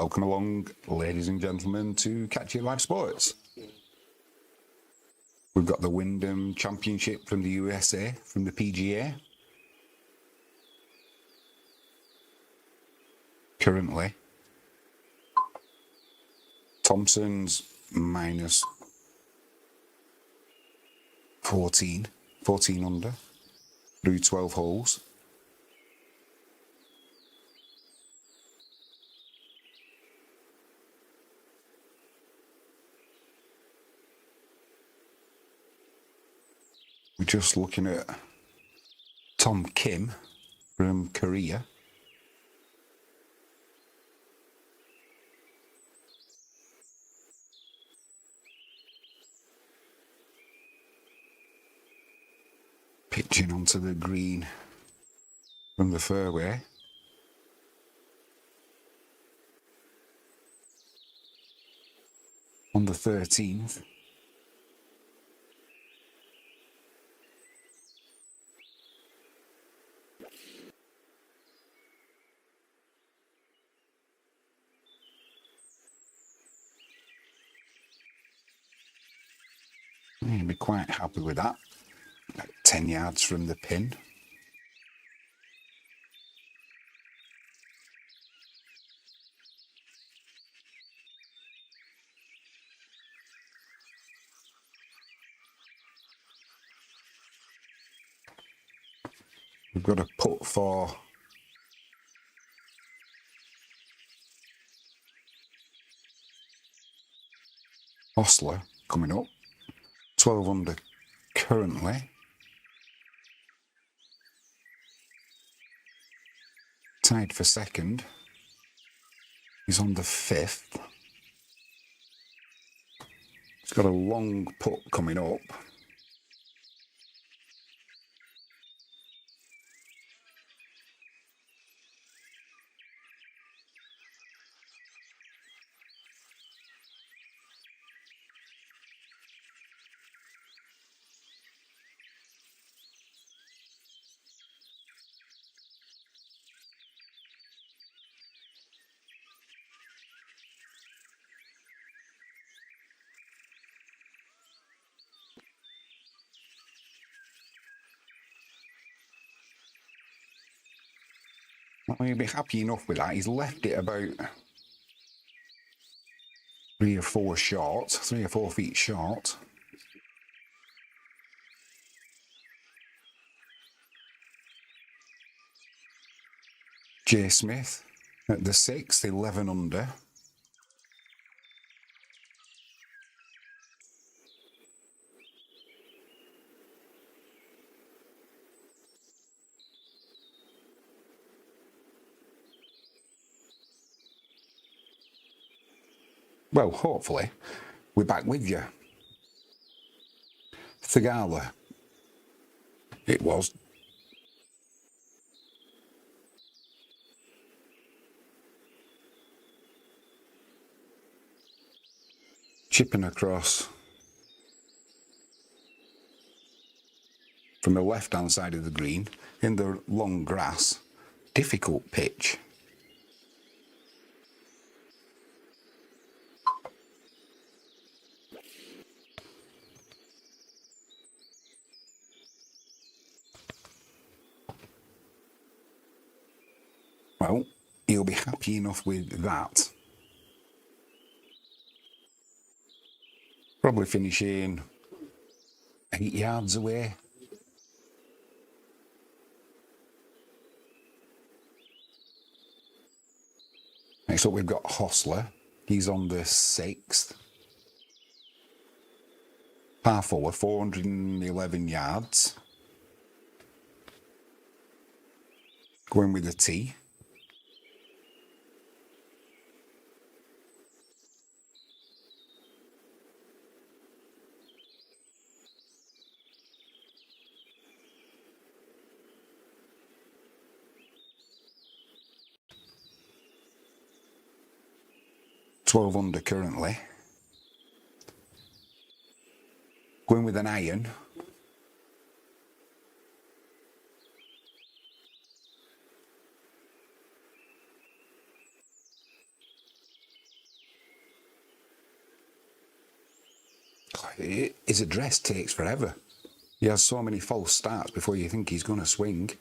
Welcome along, ladies and gentlemen, to Catch It Live Sports. We've got the Wyndham Championship from the USA, from the PGA. Currently, Thompson's minus 14 under, through 12 holes. We're just looking at Tom Kim from Korea. Pitching onto the green from the fairway. On the 13th. I'd be quite happy with that. About 10 yards from the pin. We've got a putt for Osler coming up. 12 under currently. Tied for second. He's on the 5th. He's got a long putt coming up. Well, you'll be happy enough with that. He's left it about 3 or 4 feet short. Jay Smith at the 6th, 11 under. Well, hopefully, we're back with you. Thagala, it was. Chipping across from the left-hand side of the green in the long grass. Difficult pitch. Well, he'll be happy enough with that. Probably finishing 8 yards away. Next up we've got Hostler. He's on the 6th. Par 4, 411 yards. Going with a tee. $12 under currently. Going with an iron. his address takes forever. He has so many false starts before you think he's going to swing.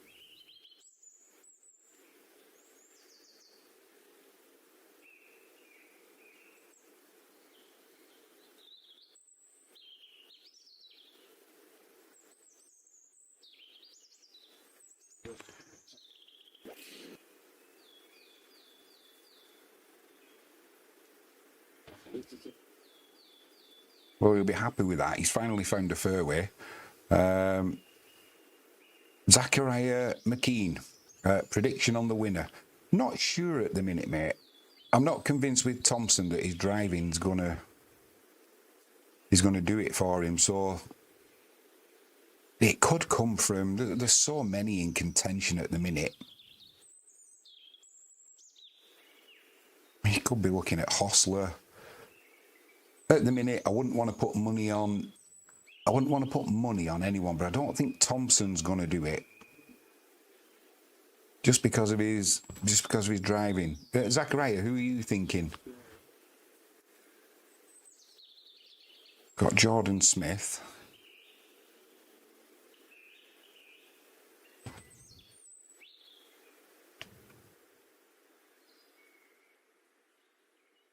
Well, he'll be happy with that. He's finally found a fairway. Zachariah McKean, prediction on the winner. Not sure at the minute, mate. I'm not convinced with Thompson that his driving's gonna do it for him. So it could come from. There's so many in contention at the minute. He could be looking at Hostler. At the minute, I wouldn't want to put money on anyone, but I don't think Thompson's going to do it. Just because of his driving. Zachariah, who are you thinking? Got Jordan Smith.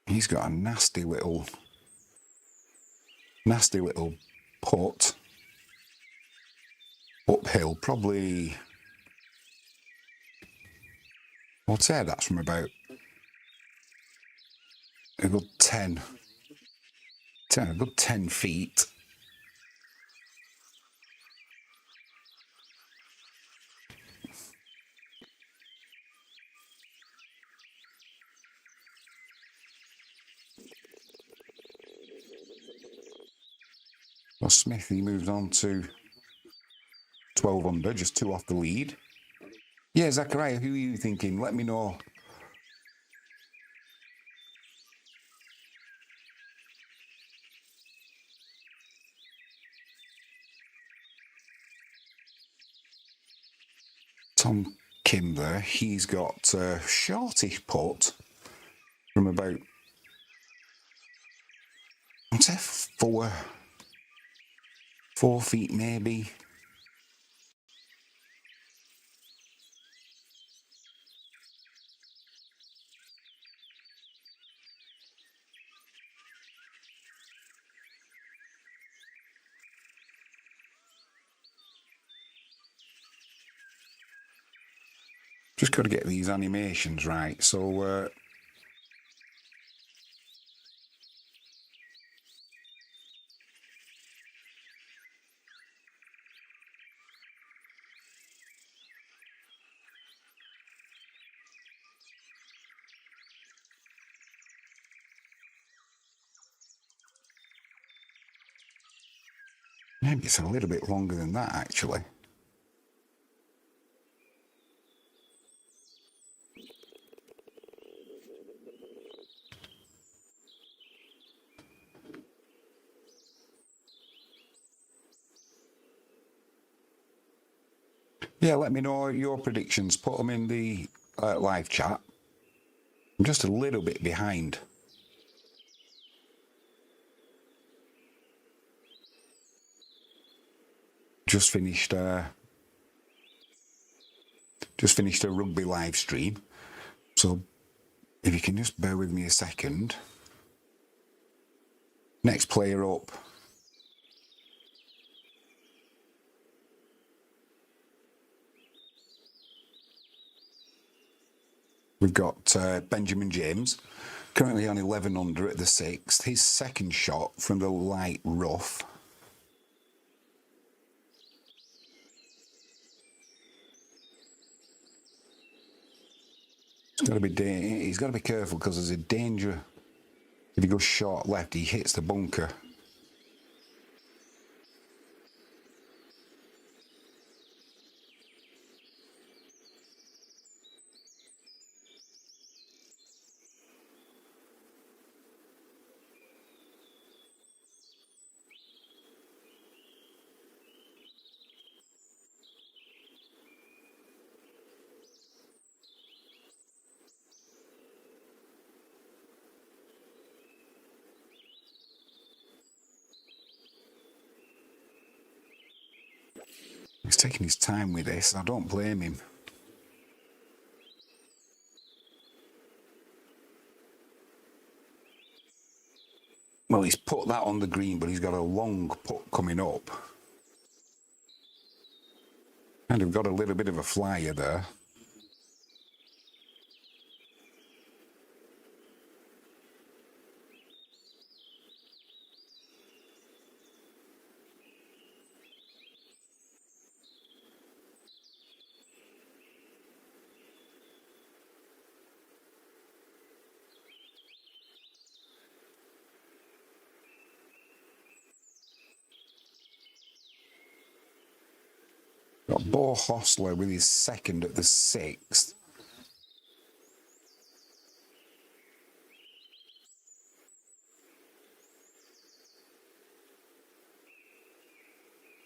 He's got a nasty little putt uphill, probably. I'd say that's from about a good 10 feet. Well, Smith, he moves on to 12 under, just 2 off the lead. Yeah, Zachariah, who are you thinking? Let me know. Tom Kim there, he's got a shortish putt from about, I'd say 4 feet maybe. Just got to get these animations right. So maybe it's a little bit longer than that, actually. Yeah, let me know your predictions. Put them in the live chat. I'm just a little bit behind. Just finished a rugby live stream. So if you can just bear with me a second. Next player up. We've got Benjamin James, currently on 11 under at the 6th. His second shot from the light rough. He's got to be careful because there's a danger. If he goes short left, he hits the bunker. He's taking his time with this. I don't blame him. Well, he's put that on the green, but he's got a long putt coming up. And we've got a little bit of a flyer there. Got Bo Hostler with his second at the 6th.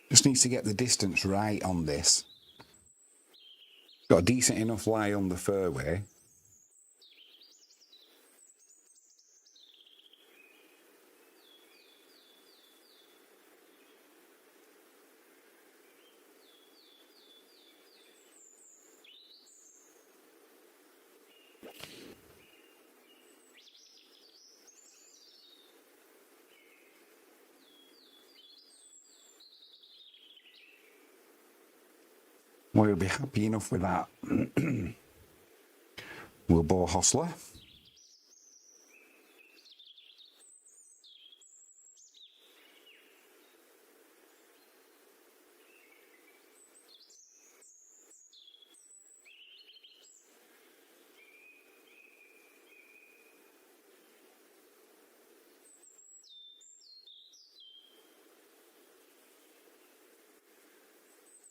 Just needs to get the distance right on this. Got a decent enough lie on the fairway. We'll be happy enough with that. Will Bo Hostler.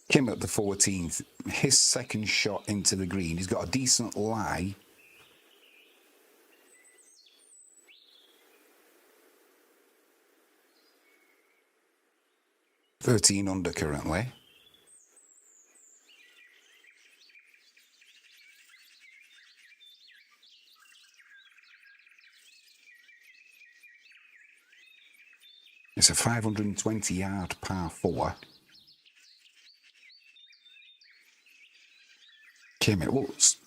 Kim at the 14th, his second shot into the green. He's got a decent lie. $13 under currently. It's a 520-yard par 4. Kim, it looks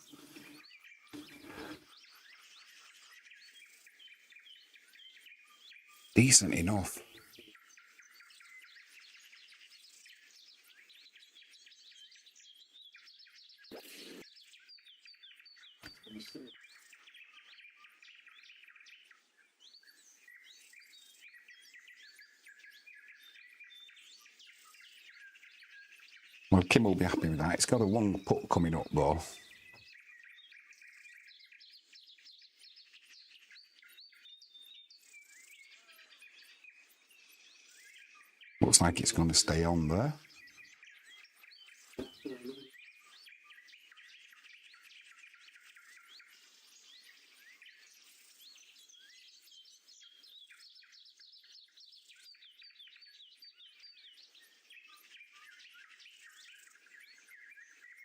decent enough. Well, Kim will be happy with that. It's got a long putt coming up, though. Looks like it's going to stay on there.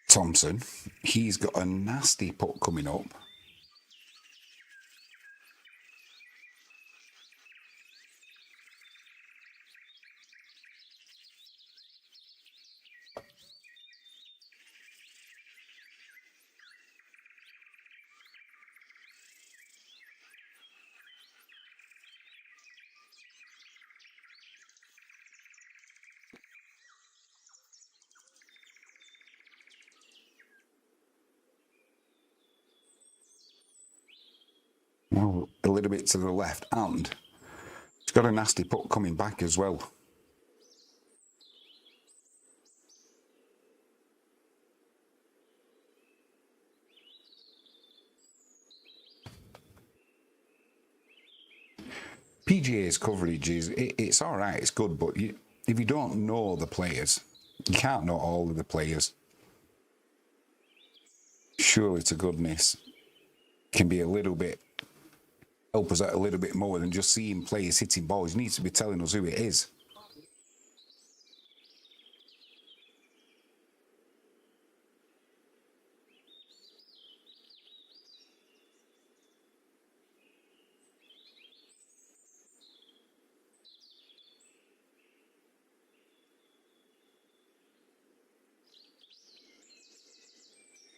Thompson, he's got a nasty putt coming up. Well, a little bit to the left, and it's got a nasty putt coming back as well. PGA's coverage it's all right, it's good, but if you don't know the players, you can't know all of the players. Surely to goodness, can be a little bit, help us out a little bit more than just seeing players hitting balls. You need to be telling us who it is.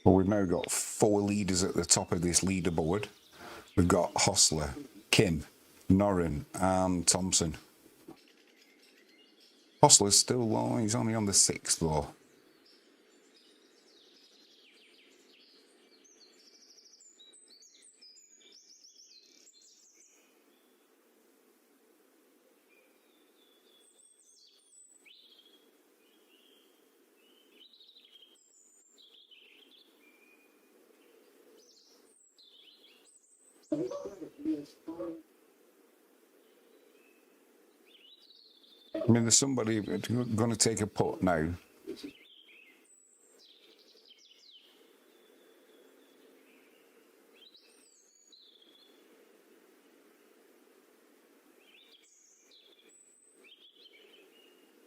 Well, we've now got 4 leaders at the top of this leaderboard. We've got Hostler, Kim, Norrin, and Thompson. Hostler's still low. He's only on the 6th, though. I mean, there's somebody going to take a putt now.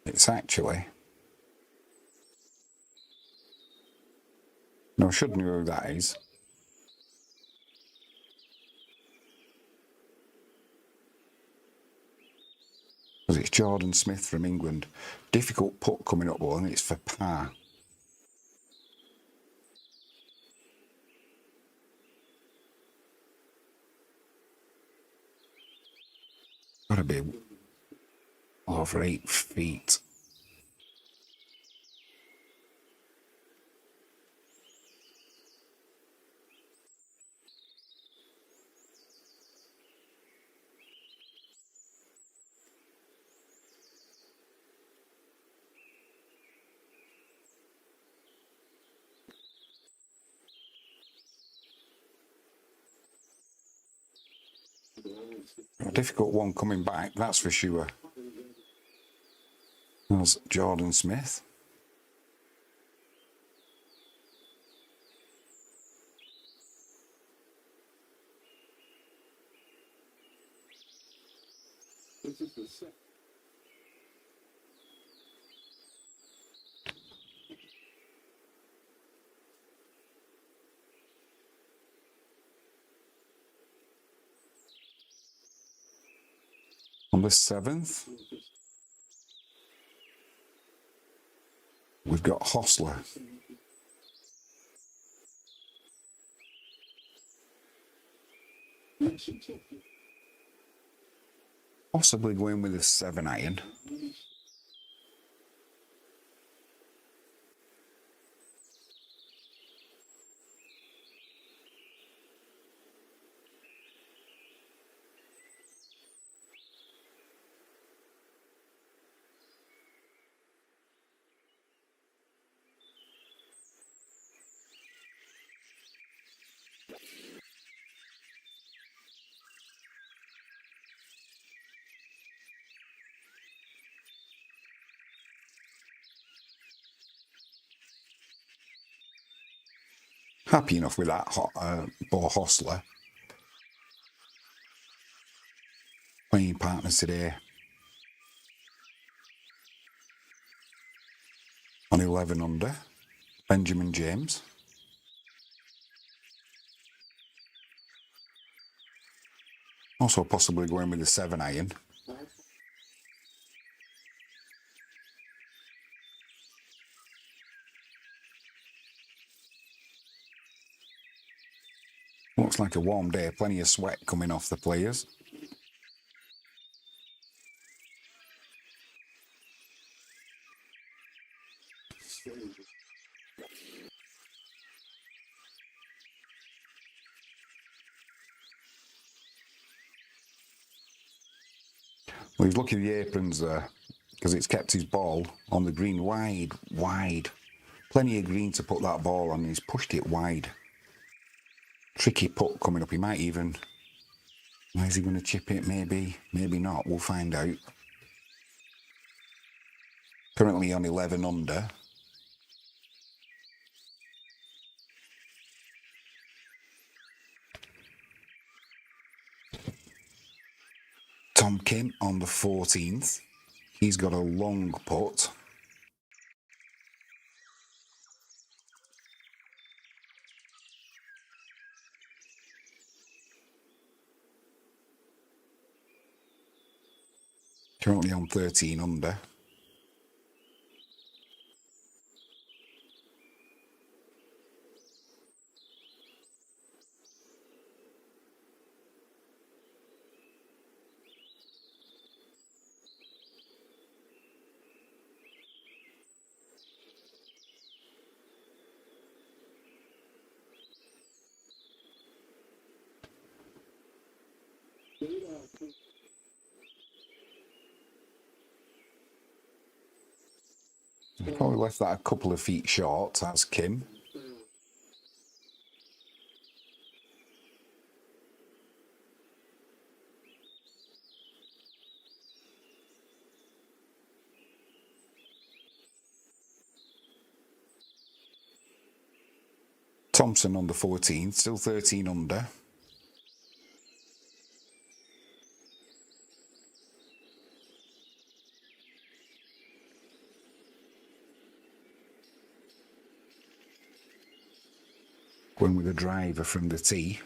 It's actually... No, I should know who that is. Because it's Jordan Smith from England. Difficult putt coming up, though, and it's for par. Got to be over 8 feet. A difficult one coming back, that's for sure. There's Jordan Smith. On the 7th, we've got Hostler. Possibly going with a 7-iron. Happy enough with that Bo Hostler. Playing partners today. On 11 under, Benjamin James. Also possibly going with the 7-iron. Looks like a warm day, plenty of sweat coming off the players. Well, he's lucky the aprons there, because it's kept his ball on the green wide. Plenty of green to put that ball on, he's pushed it wide. Tricky putt coming up, he might even... Is he going to chip it? Maybe, maybe not, we'll find out. Currently on 11 under. Tom Kim on the 14th. He's got a long putt. Currently on 13 under. Probably left that a couple of feet short, as Kim. Thompson on the 14th, still 13 under. Going with a driver from the tee.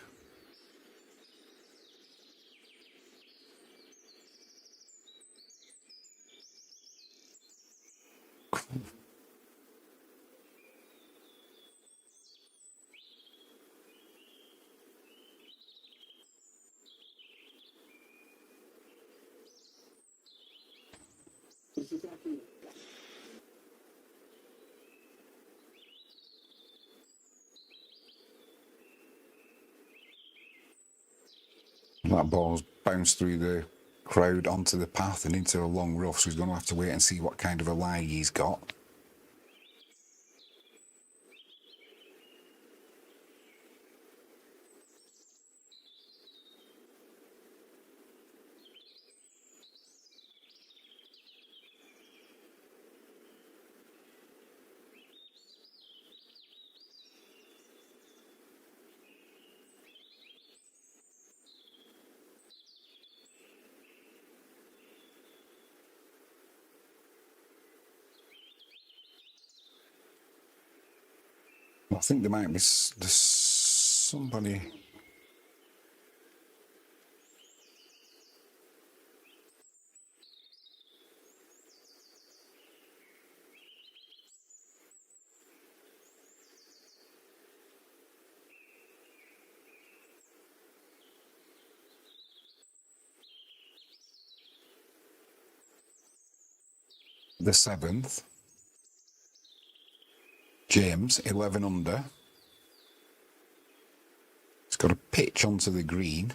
That ball's bounced through the crowd onto the path and into a long rough, so he's going to have to wait and see what kind of a lie he's got. I think there might be somebody. The 7th. James, 11 under. He's got a pitch onto the green.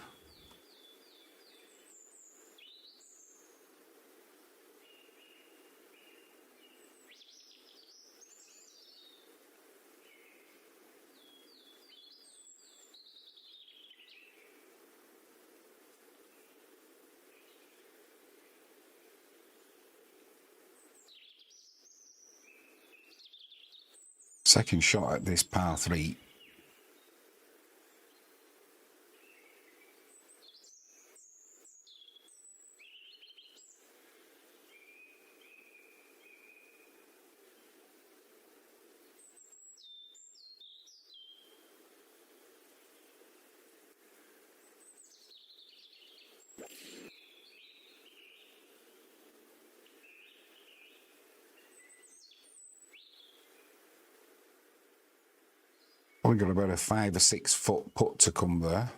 Second shot at this par 3. Probably got about a 5 or 6 foot putt to come there.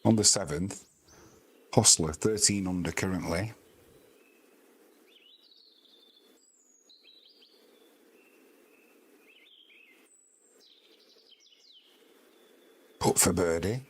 On the 7th, Hostler, 13 under currently. Putt for birdie.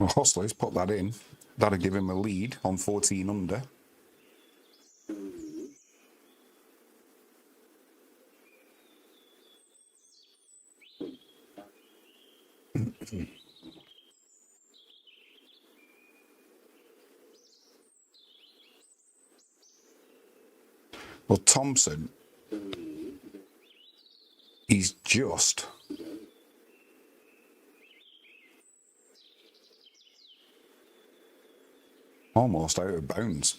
Well, Hostler's put that in. That'll give him a lead on 14 under. Well, Thompson, he's just almost out of bounds.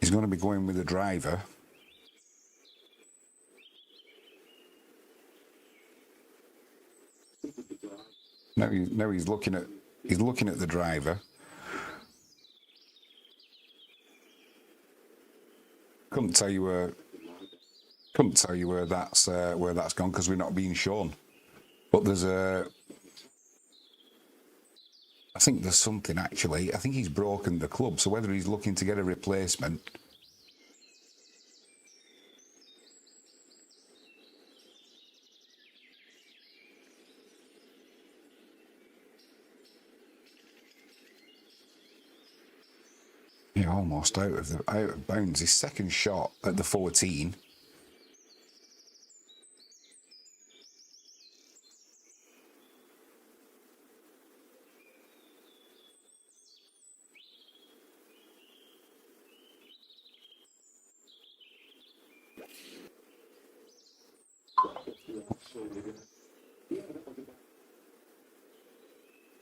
He's going to be going with a driver. Now he's looking at the driver. Couldn't tell you where that's gone because we're not being shown. But I think there's something actually. I think he's broken the club. So whether he's looking to get a replacement. Yeah, almost out of bounds. His second shot at the 14.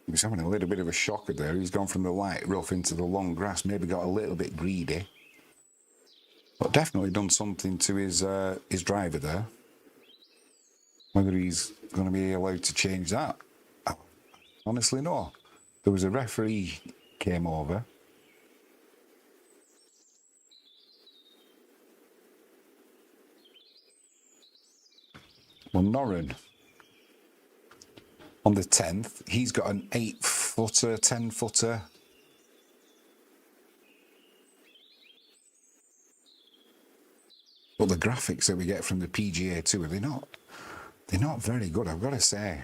He's having a little bit of a shocker there. He's gone from the light rough into the long grass. Maybe got a little bit greedy, but definitely done something to his driver there. Whether he's going to be allowed to change that, honestly, no. There was a referee came over. Well, Norrin on the 10th, he's got an 8-footer, 10-footer. But the graphics that we get from the PGA Tour, they're not very good, I've got to say.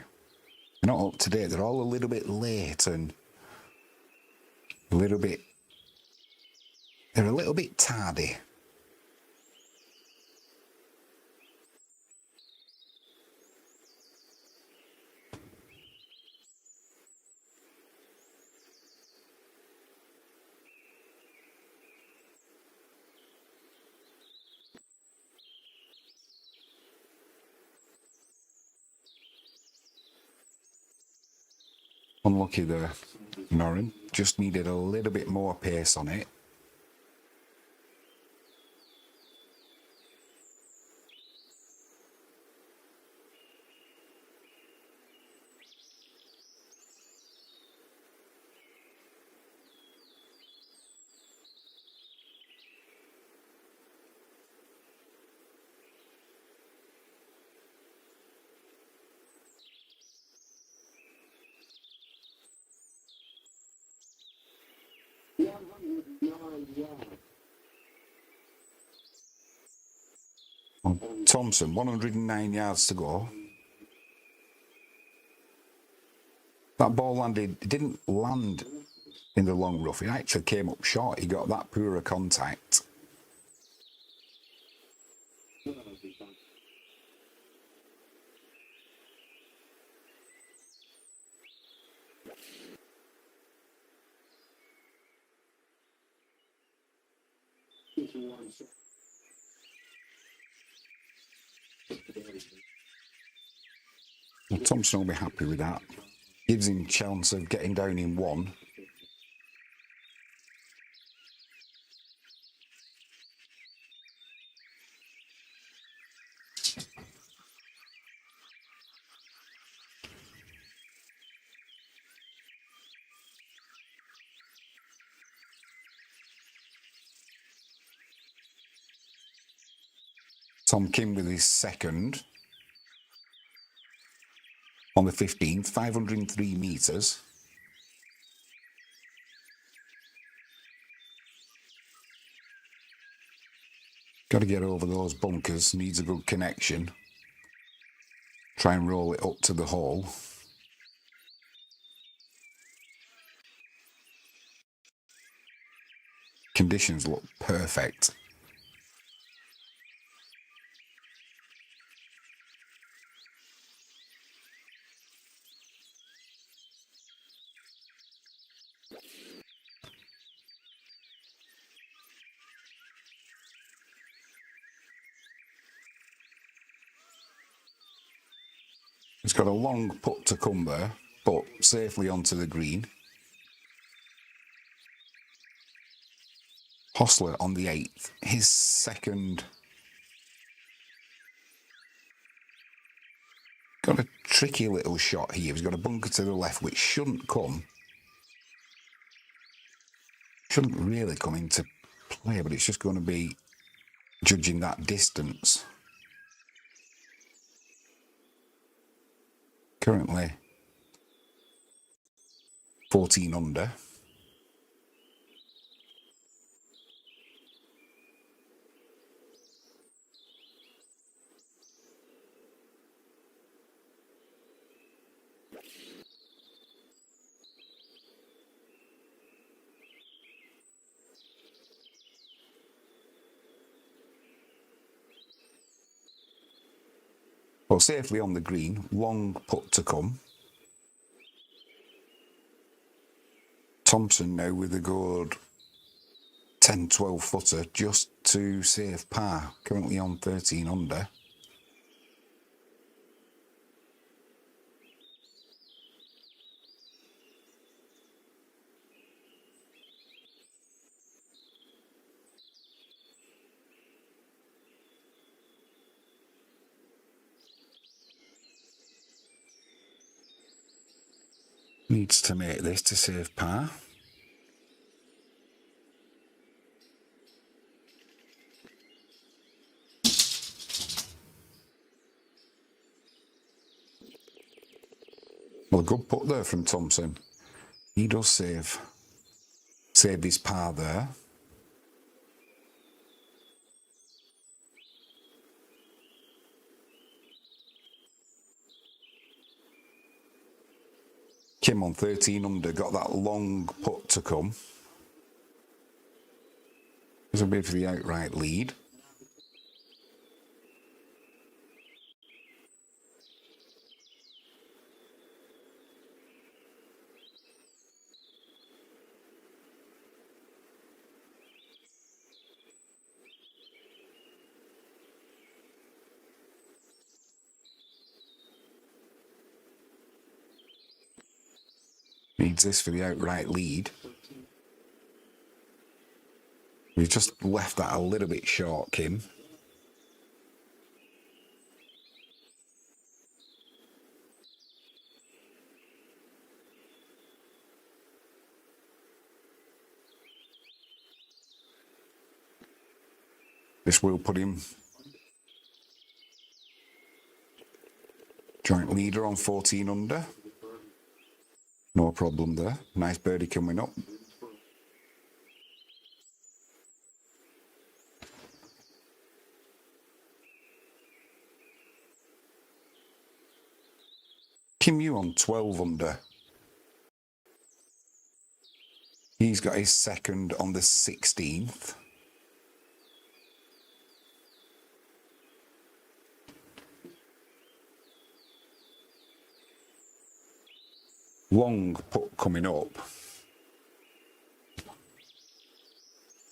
They're not up to date. They're all a little bit late and they're a little bit tardy. Unlucky there, Norrin. Just needed a little bit more pace on it. Thompson, 109 yards to go. That ball didn't land in the long rough. It actually came up short. He got that poorer contact. Well, Thompson will be happy with that. Gives him a chance of getting down in one. Tom Kim with his second on the 15th, 503 metres. Got to get over those bunkers, needs a good connection. Try and roll it up to the hole. Conditions look perfect. It's got a long putt to come there, but safely onto the green. Hostler on the 8th, his second. Got to tricky little shot here. He's got a bunker to the left, which shouldn't really come into play, but it's just going to be judging that distance. Currently 14 under. Well, safely on the green, long putt to come. Thompson now with a good 10-12 footer just to save par, currently on 13 under. Needs to make this to save par. Well, a good putt there from Thompson. He does save his par there. Kim on 13 under, got that long putt to come. This will be for the outright lead. Needs this for the outright lead. We've just left that a little bit short, Kim. This will put him joint leader on 14 under. No problem there. Nice birdie coming up. Kim Yu on 12 under. He's got his second on the 16th. Long putt coming up.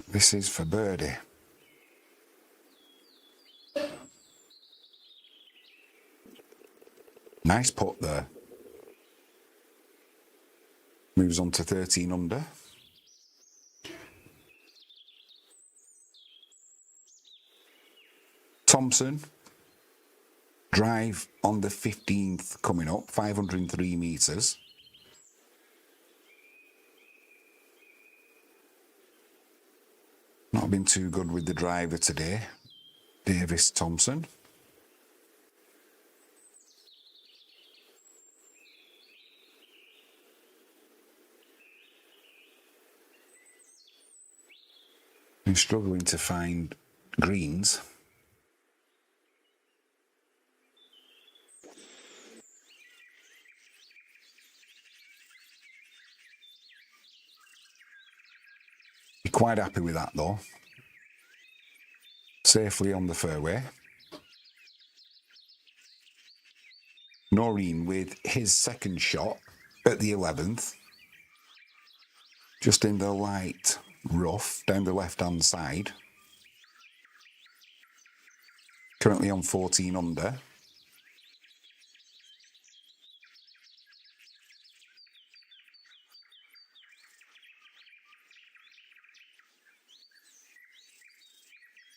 This is for birdie. Nice putt there. Moves on to 13 under. Thompson. Drive on the 15th coming up, 503 metres. Not been too good with the driver today, Davis Thompson. Been struggling to find greens. Be quite happy with that though. Safely on the fairway. Noreen with his second shot at the 11th. Just in the light rough down the left-hand side. Currently on 14 under.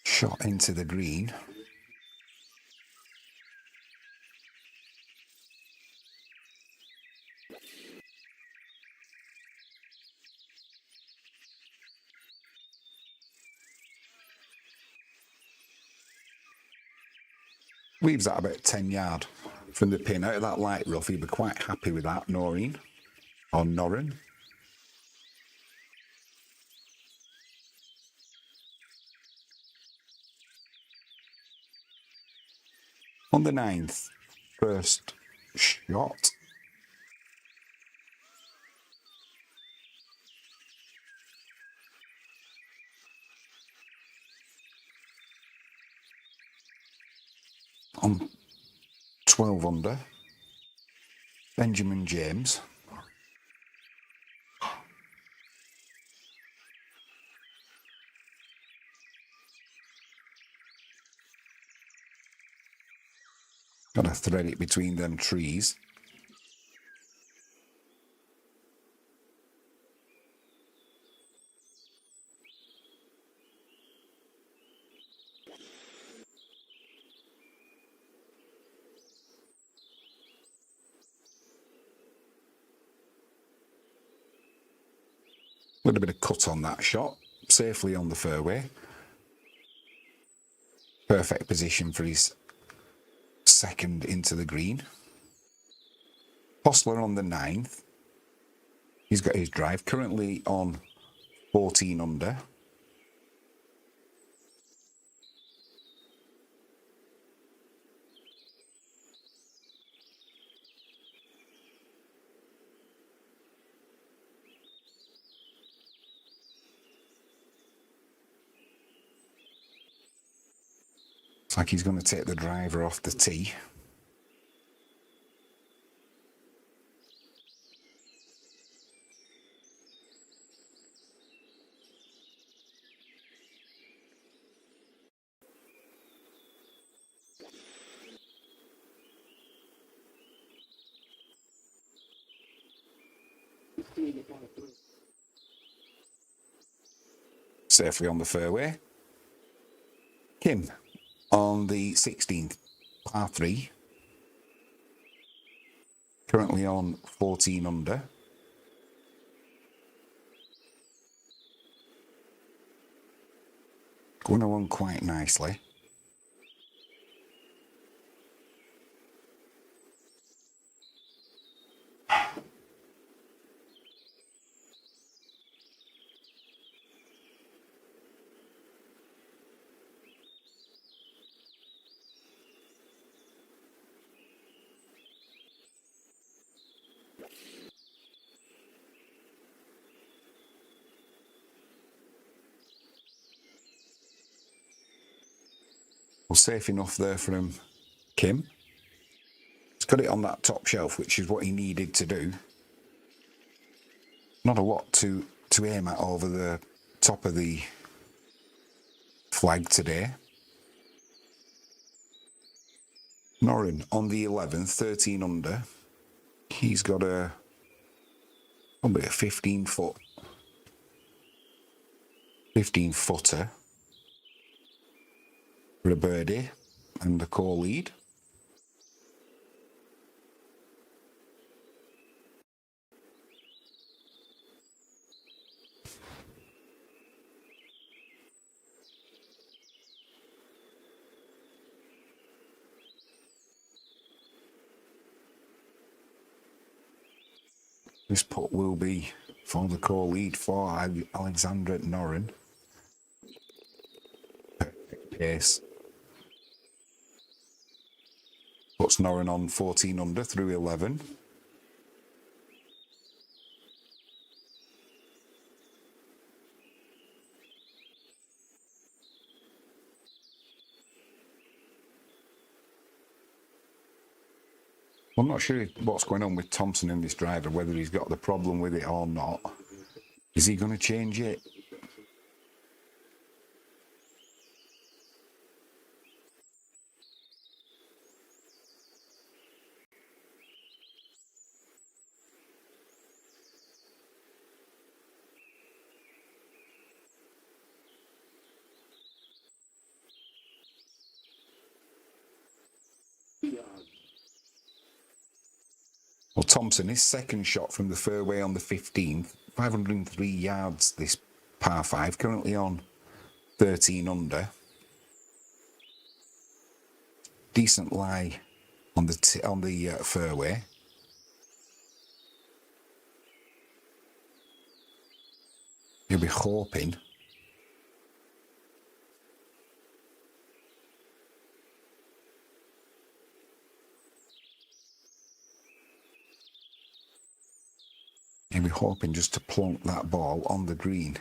Shot into the green. Leaves that about 10 yard from the pin. Out of that light rough, he'd be quite happy with that, Noreen, or Norrin. On the 9th, first shot. On 12 under, Benjamin James. Got to thread it between them trees. A little bit of cut on that shot, safely on the fairway. Perfect position for his second into the green. Hostler on the 9th. He's got his drive currently on 14 under. Looks like he's going to take the driver off the tee. Safely on the fairway. Kim on the 16th, par 3. Currently on 14 under. Going along quite nicely. Well, safe enough there from Kim. He's got it on that top shelf, which is what he needed to do. Not a lot to aim at over the top of the flag today. Norrin on the 11th, 13 under. He's got probably a 15 footer for a birdie and the core lead. This putt will be for the core lead for Alexander Norrin. Perfect pace. Puts Norrin on 14 under through 11. I'm not sure what's going on with Thompson in this driver, whether he's got the problem with it or not. Is he going to change it? Well, Thompson, his second shot from the fairway on the 15th, 503 yards this par 5, currently on 13 under. decent lie on the fairway. You'll be hoping just to plonk that ball on the green.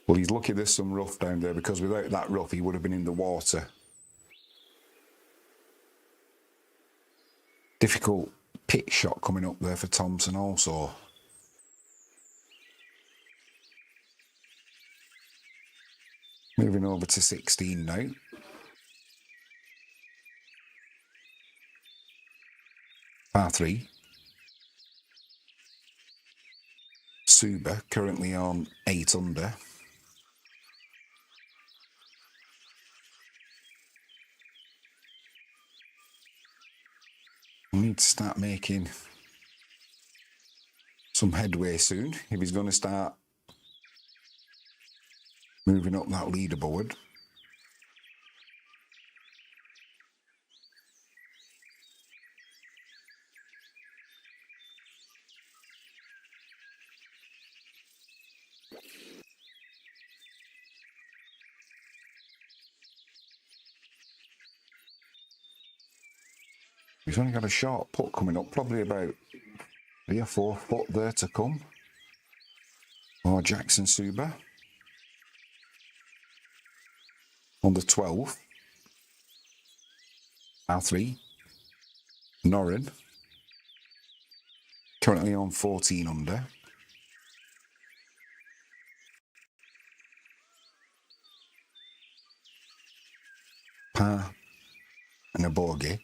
Well, he's lucky there's some rough down there, because without that rough he would have been in the water. Difficult pitch shot coming up there for Thompson also. Moving over to 16 now. Par 3. Suba currently on 8 under. We need to start making some headway soon if he's going to start moving up that leaderboard. He's only got a short putt coming up, probably about 3 or 4 foot there to come. Or Jackson Suba on the 12th. R3. Norrin currently on 14 under. Par and a bogey.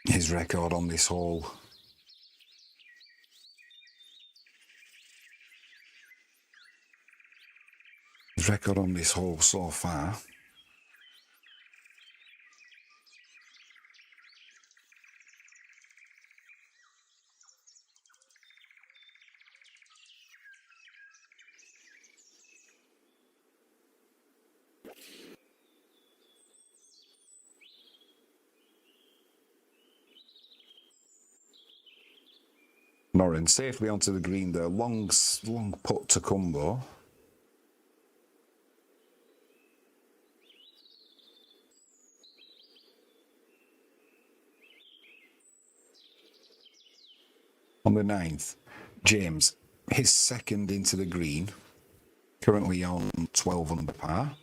His record on this hole. His record on this hole so far. Norrin safely onto the green there. Long putt to come though. On the 9th, James, his second into the green, currently on 12 under par.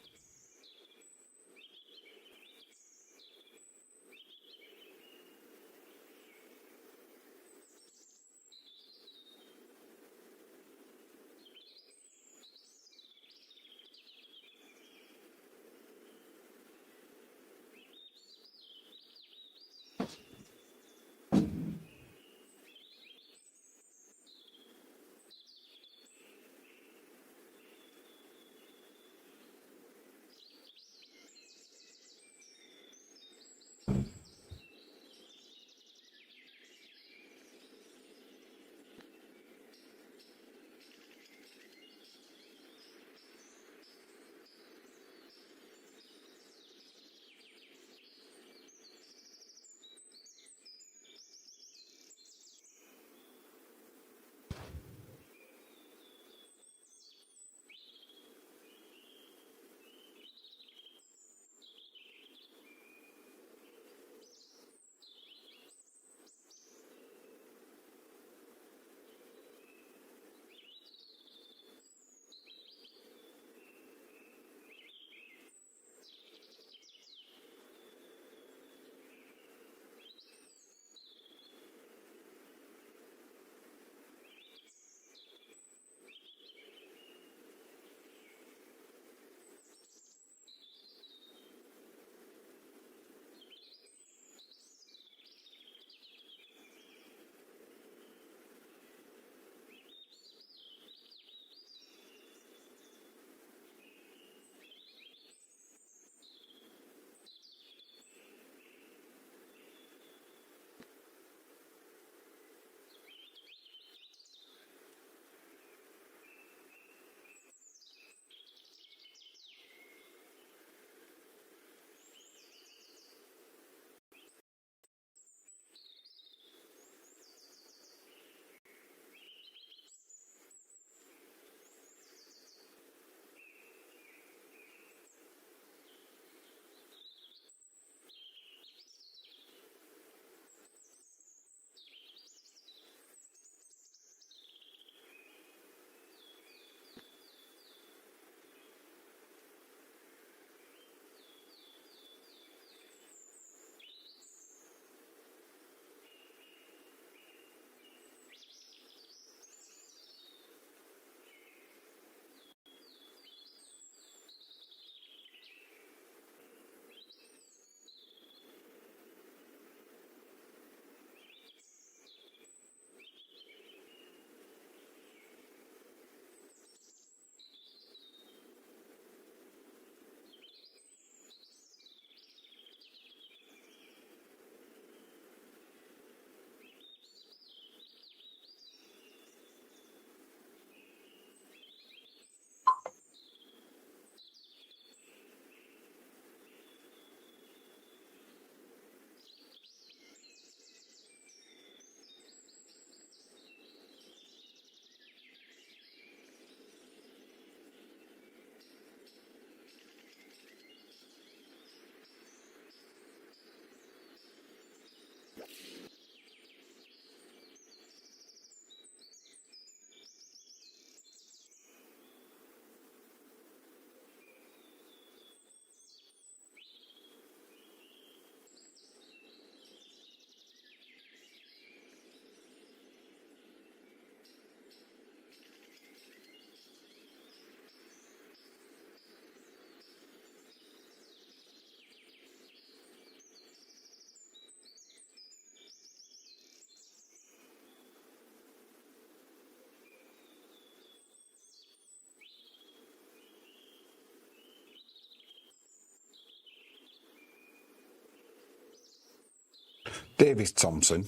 Davis Thompson.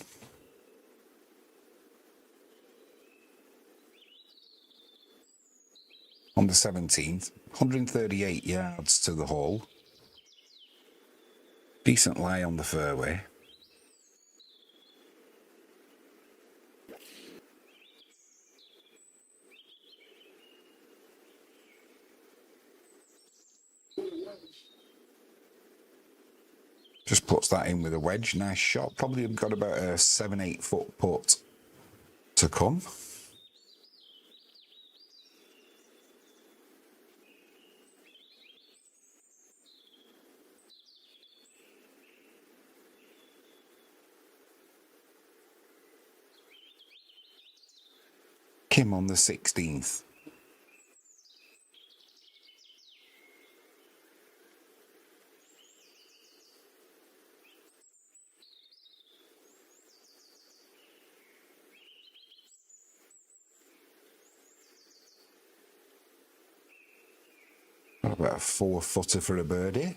On the 17th, 138 yards to the hole. Decent lie on the fairway. Just puts that in with a wedge. Nice shot. Probably got about a 7-8 foot putt to come. Kim on the 16th. Got about a 4-footer for a birdie.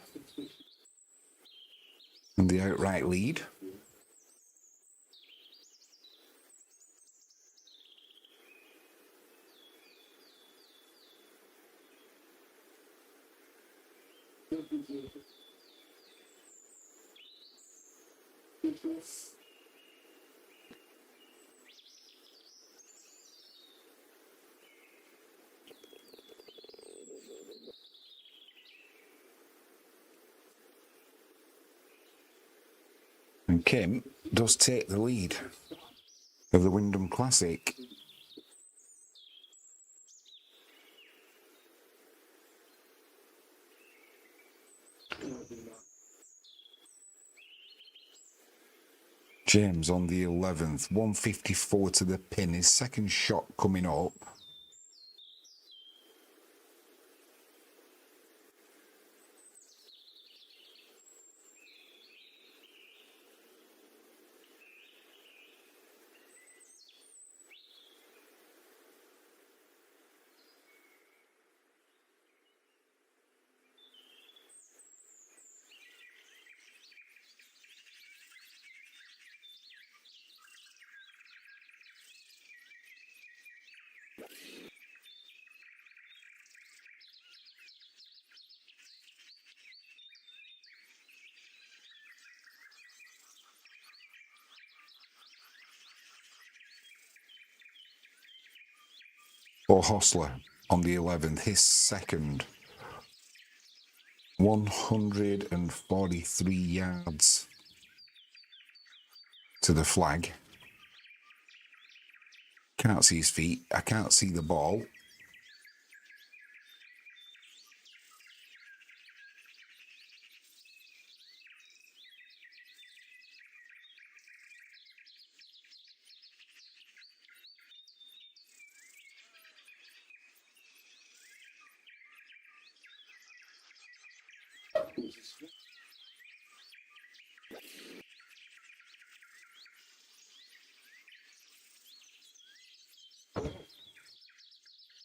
And the outright lead. And Kim does take the lead of the Wyndham Classic. James on the 11th, 154 to the pin. His second shot coming up. Or Hostler on the 11th, his second. 143 yards to the flag. Can't see his feet. I can't see the ball.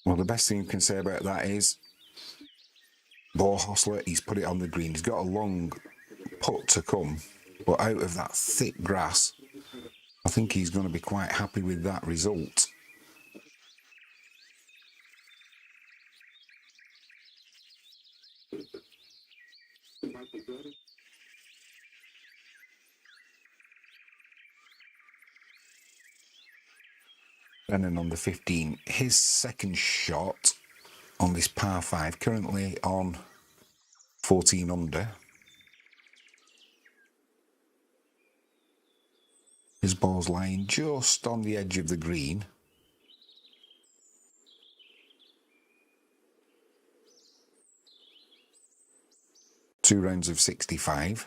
Well, the best thing you can say about that is Bo Hostler, he's put it on the green. He's got a long putt to come, but out of that thick grass, I think he's going to be quite happy with that result. Brennan on the 15, his second shot on this par 5, currently on 14 under. His ball's lying just on the edge of the green. Two rounds of 65.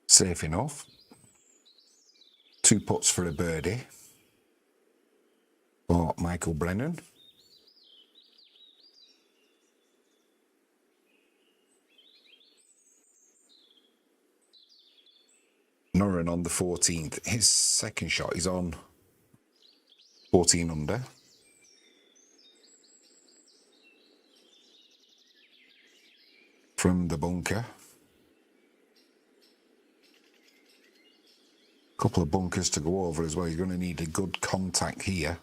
Safe enough. 2 putts for a birdie for Michael Brennan. Norrin on the 14th. His second shot is on 14 under. From the bunker. Couple of bunkers to go over as well. You're going to need a good contact here.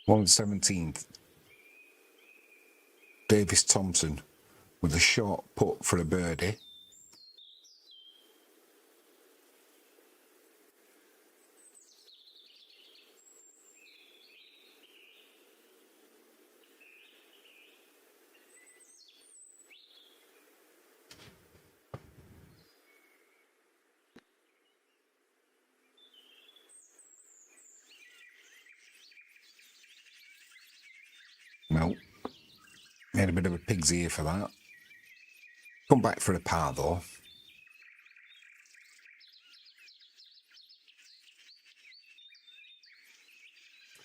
On the 17th, Davis Thompson with a short putt for a birdie. No, made a bit of a pig's ear for that. Come back for a par though.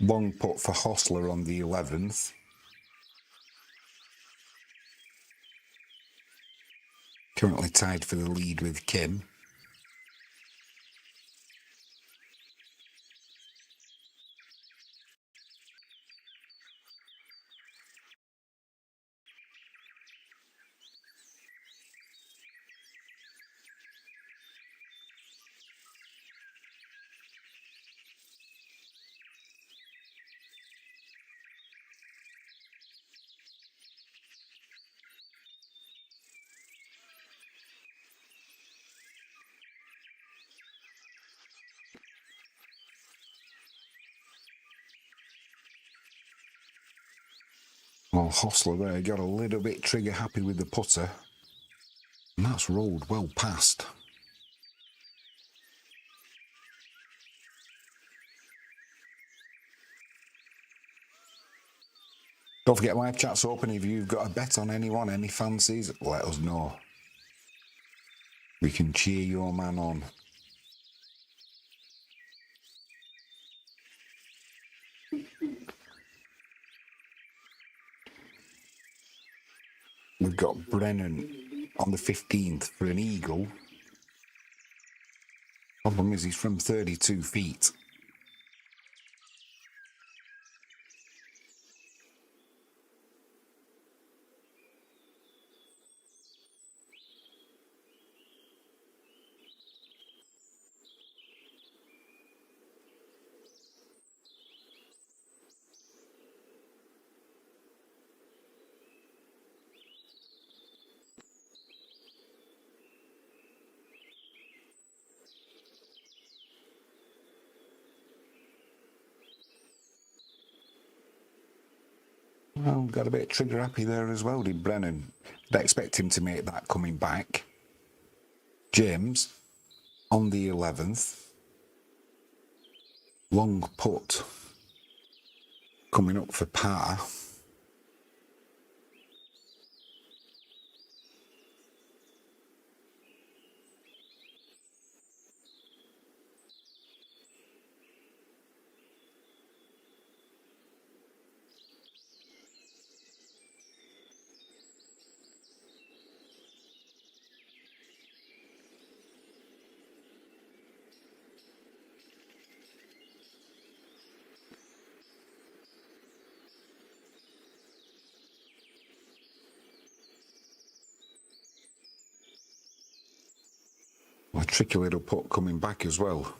Long putt for Hostler on the 11th. Currently tied for the lead with Kim. Well, Hostler there got a little bit trigger happy with the putter. And that's rolled well past. Don't forget, live chat's open. If you've got a bet on anyone, any fancies, let us know. We can cheer your man on. We've got Brennan on the 15th for an eagle. Problem is he's from 32 feet. Well, got a bit trigger happy there as well, did Brennan. I'd expect him to make that coming back. James on the 11th. Long putt coming up for par. A tricky little putt coming back as well.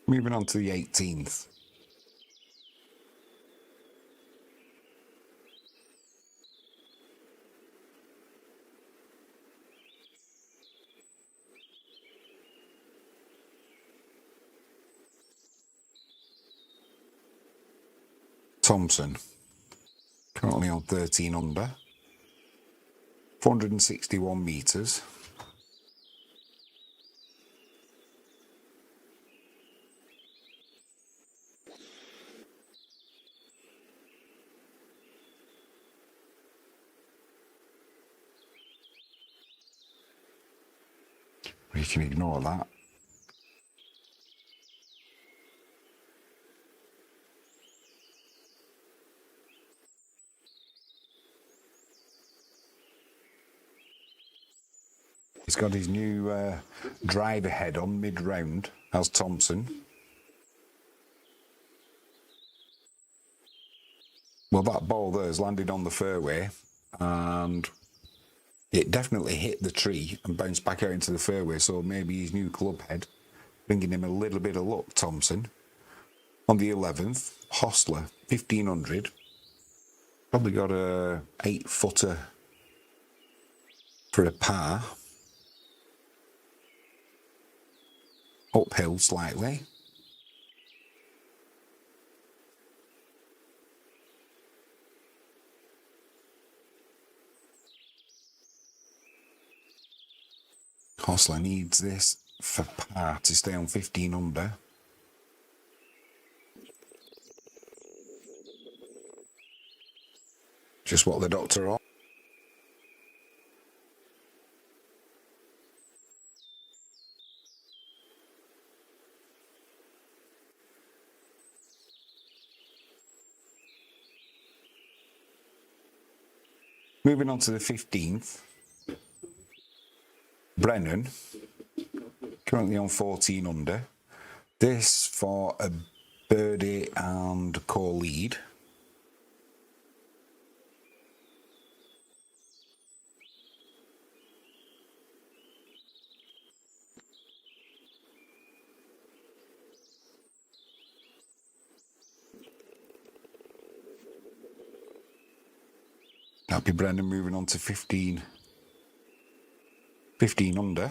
Moving on to the 18th. Thompson, currently on 13 under, 461 metres. You can ignore that. He's got his new driver head on mid-round, as Thompson. Well, that ball there has landed on the fairway, and it definitely hit the tree and bounced back out into the fairway, so maybe his new club head bringing him a little bit of luck, Thompson. On the 11th, Hostler, 1500. Probably got a 8-footer for a par. Uphill slightly. Hostler needs this for par to stay on 15 under. Just what the doctor on. Moving on to the 15th. Brennan, currently on 14 under. This for a birdie and core lead. That'll be Brendan moving on to 15 under.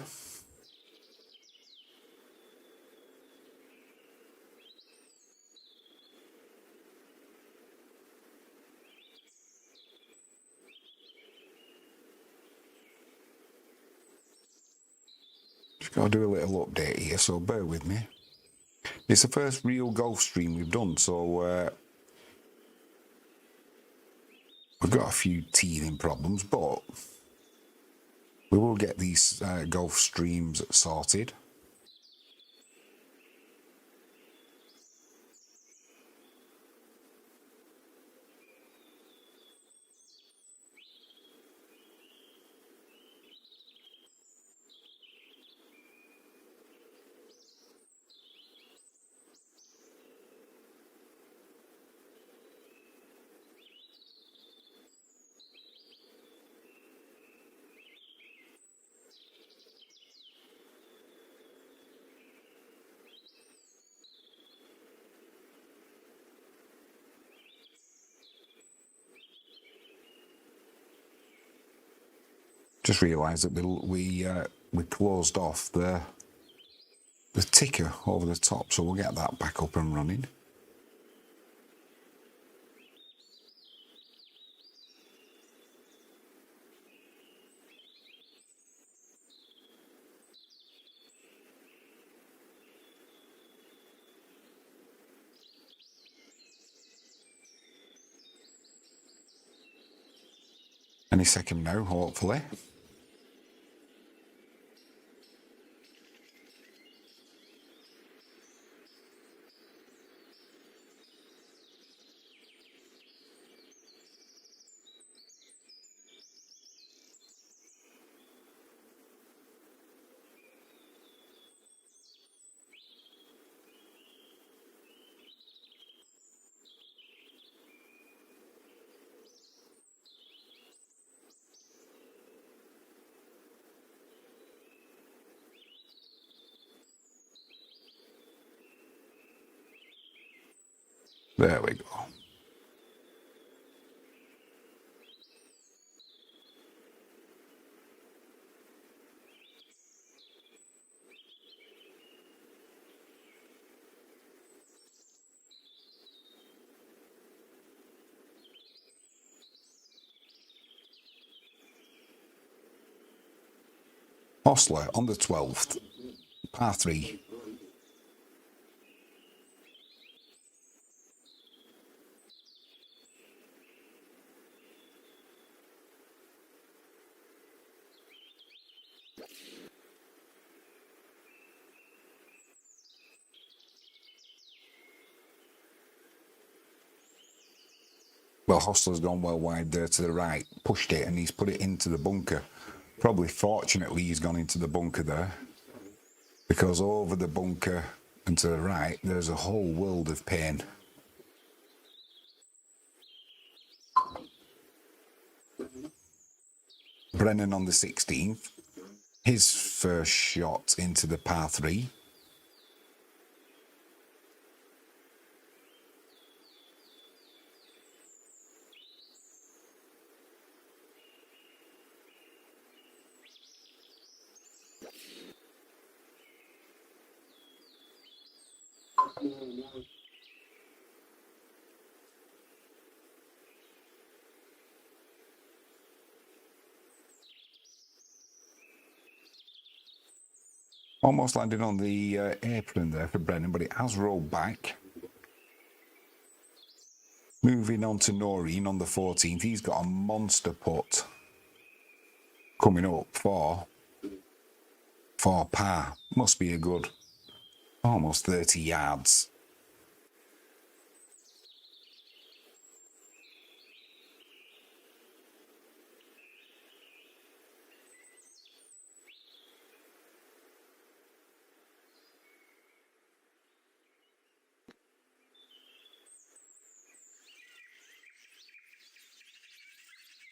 Just got to do a little update here, so bear with me. It's the first real golf stream we've done, so we've got a few teething problems, but we will get these golf streams sorted. Just realised that we closed off the ticker over the top, so we'll get that back up and running. Any second now, hopefully. There we go. Hostler on the 12th, par 3. Well, Hostler's gone well wide there to the right, pushed it, and he's put it into the bunker. Probably fortunately he's gone into the bunker there, because over the bunker and to the right there's a whole world of pain. Brennan on the 16th, his first shot into the par 3. Almost landed on the apron there for Brennan, but it has rolled back. Moving on to Noreen on the 14th. He's got a monster putt coming up for par. Must be a good almost 30 yards.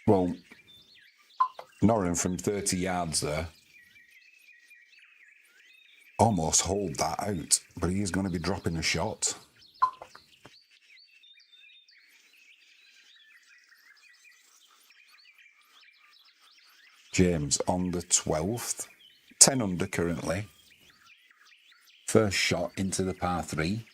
Well, Norrin from 30 yards there almost hold that out, but he is going to be dropping a shot. James on the 12th, 10 under currently. First shot into the par 3.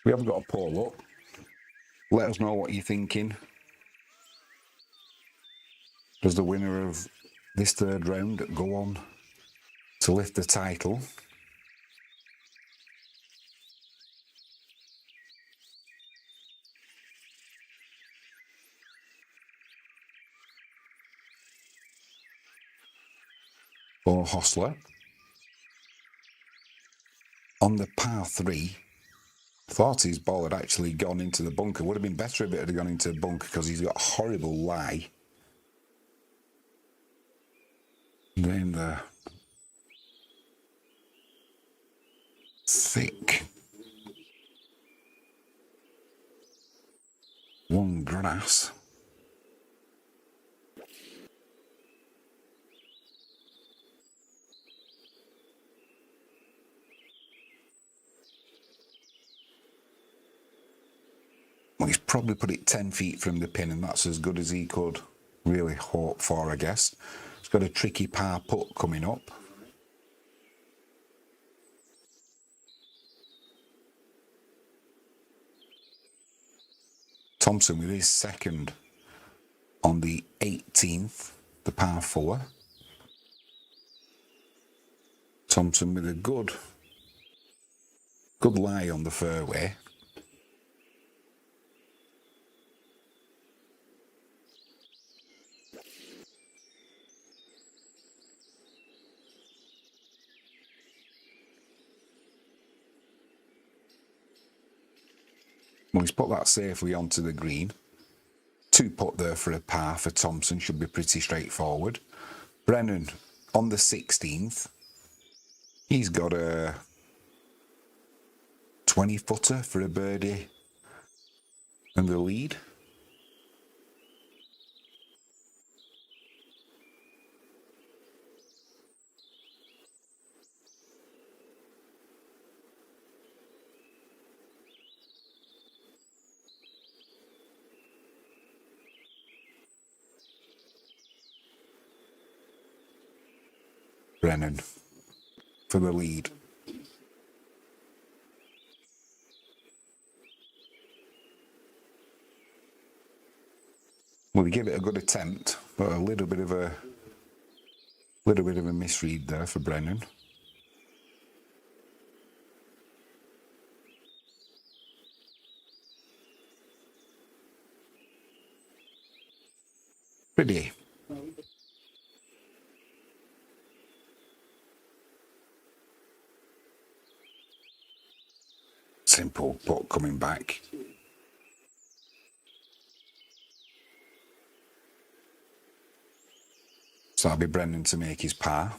We haven't got a poll up. Let us know what you're thinking. Does the winner of this third round go on to lift the title? for Hostler. On the par 3, thought his ball had actually gone into the bunker. Would have been better if it had gone into the bunker because he's got a horrible lie. Then the thick long grass. Well, he's probably put it 10 feet from the pin, and that's as good as he could really hope for, I guess. He's got a tricky par putt coming up. Thompson with his second on the 18th, the par 4. Thompson with a good lie on the fairway. Well, he's put that safely onto the green. 2 putt there for a par for Thompson, should be pretty straightforward. Brennan on the 16th. He's got a 20-footer for a birdie and the lead. Brennan for the lead. Well, he gave it a good attempt, but a little bit of a misread there for Brennan. Pretty. Simple putt coming back. So that'll be Brendan to make his par.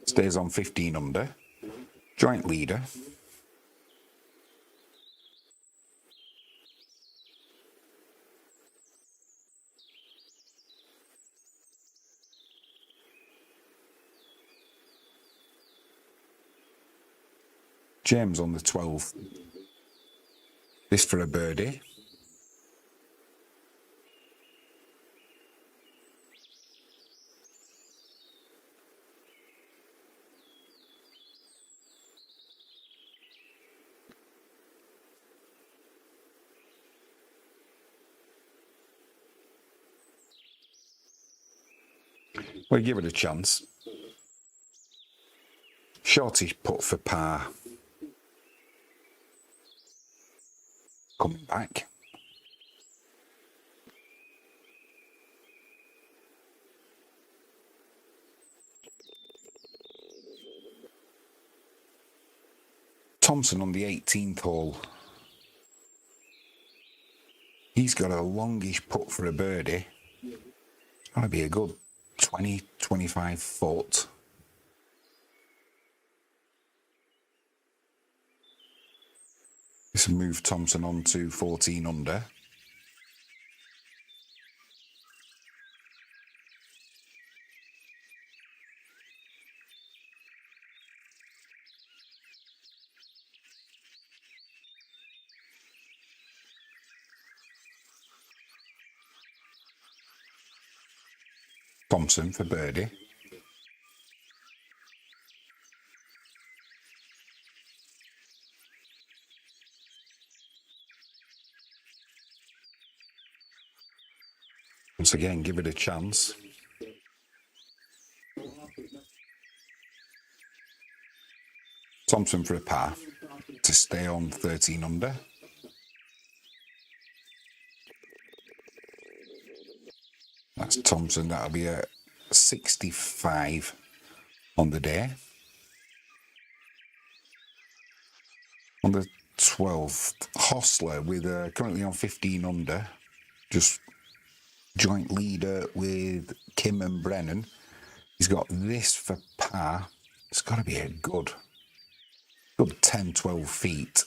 Stays on 15 under. Joint leader. James on the 12th. This for a birdie. Well, give it a chance. Shorty putt for par. Coming back. Thompson on the 18th hole. He's got a longish putt for a birdie. It's got to be a good 20, 25 foot. This will move Thompson on to 14 under. Thompson for birdie. Once again, give it a chance. Thompson for a par to stay on 13 under. That's Thompson. That'll be a 65 on the day. On the 12th, Hostler with currently on 15 under, just joint leader with Kim and Brennan. He's got this for par. It's got to be a good 10, 12 feet.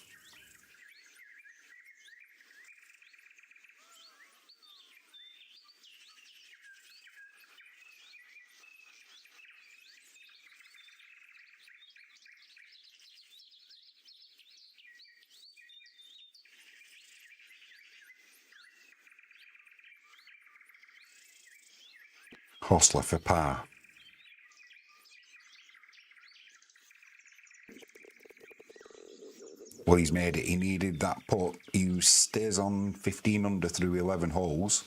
Hostler for par. Well, he's made it. He needed that putt. He stays on 15 under through 11 holes.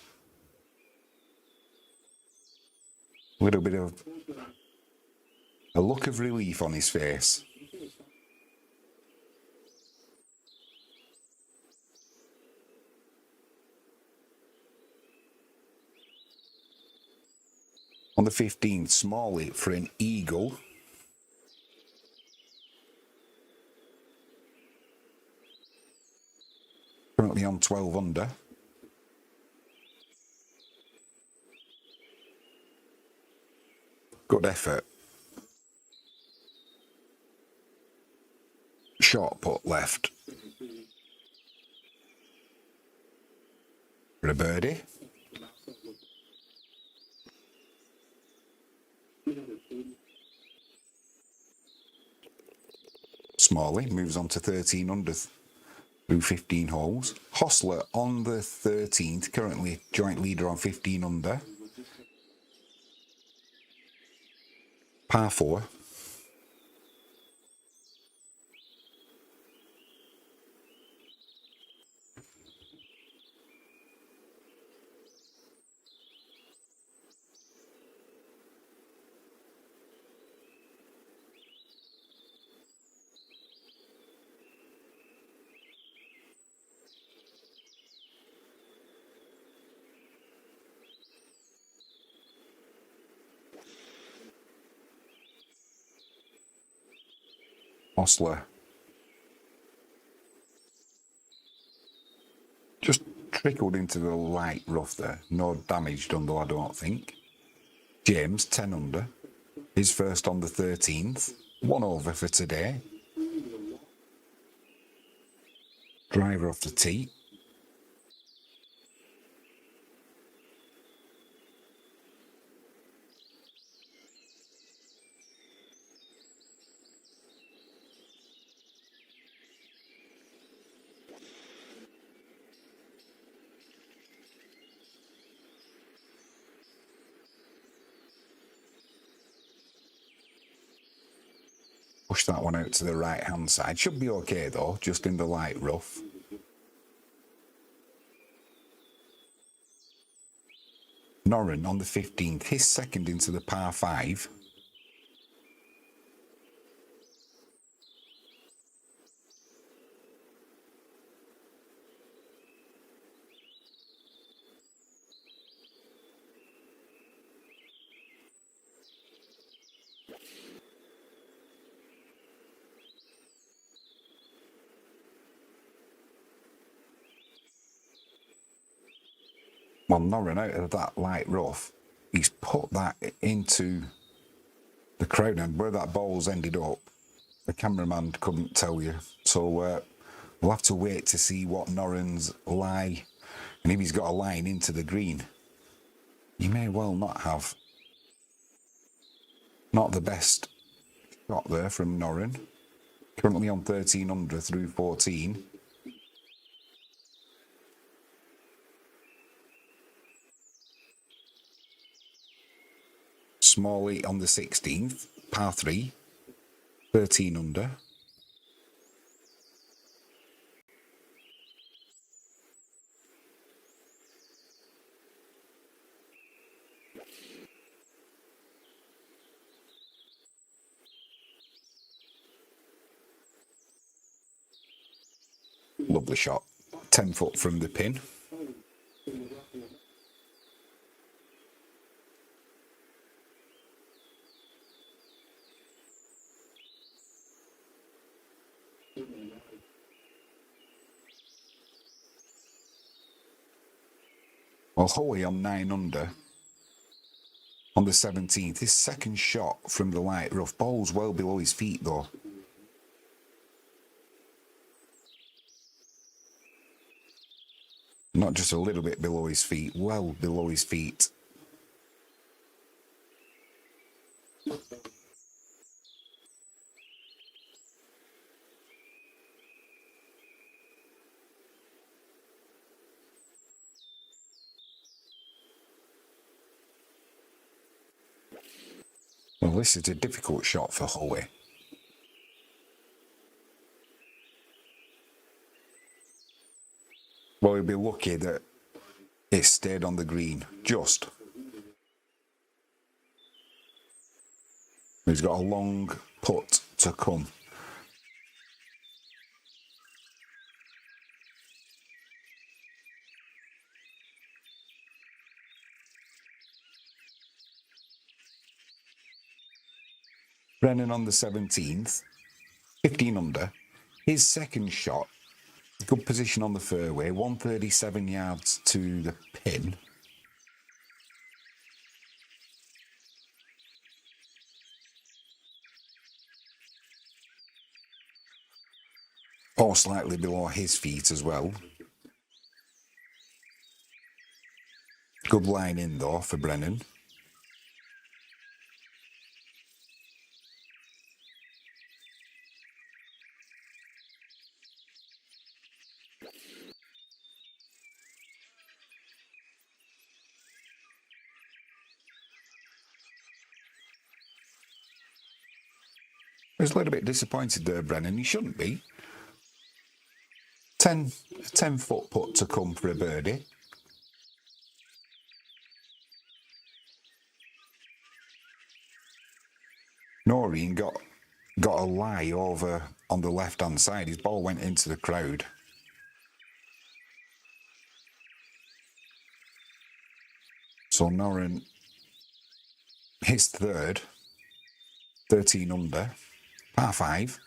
A little bit of a look of relief on his face. On the 15th, Smalley for an eagle. Currently on 12 under. Good effort. Short putt left. For a birdie. Smalley moves on to 13 under through 15 holes. Hostler on the 13th, currently joint leader on 15 under. Par 4. Hostler just trickled into the light rough there. No damage done though, I don't think. James, 10 under. His first on the 13th. 1 over for today. Driver off the tee. Push that one out to the right hand side. Should be okay though, just in the light rough. Norrin on the 15th, his second into the par 5. Well, Norrin out of that light rough, he's put that into the crowd, and where that ball's ended up, the cameraman couldn't tell you. So we'll have to wait to see what Norrin's lie, and if he's got a line into the green. He may well not have. Not the best shot there from Norrin. Currently on 13 under through 14. Smalley on the 16th, par 3, 13 under. Lovely shot. 10 foot from the pin. Well, Hoey on 9 under on the 17th. His second shot from the light rough. Ball's well below his feet though. Not just a little bit below his feet, well below his feet. Well, this is a difficult shot for Hoey. Well, he'll be lucky that it stayed on the green, just. He's got a long putt to come. Brennan on the 17th, 15 under. His second shot, good position on the fairway, 137 yards to the pin. Or slightly below his feet as well. Good line in though for Brennan. I was a little bit disappointed there, Brennan. He shouldn't be. 10-foot putt to come for a birdie. Noreen got a lie over on the left-hand side. His ball went into the crowd. So Noreen, his third, 13 under, par 5.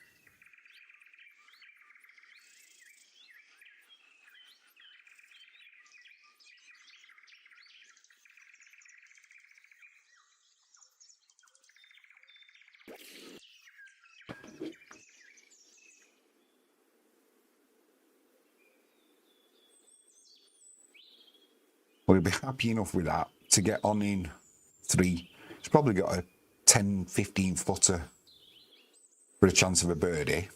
Well, he'll be happy enough with that to get on in 3. He's probably got a 10-15 footer for a chance of a birdie.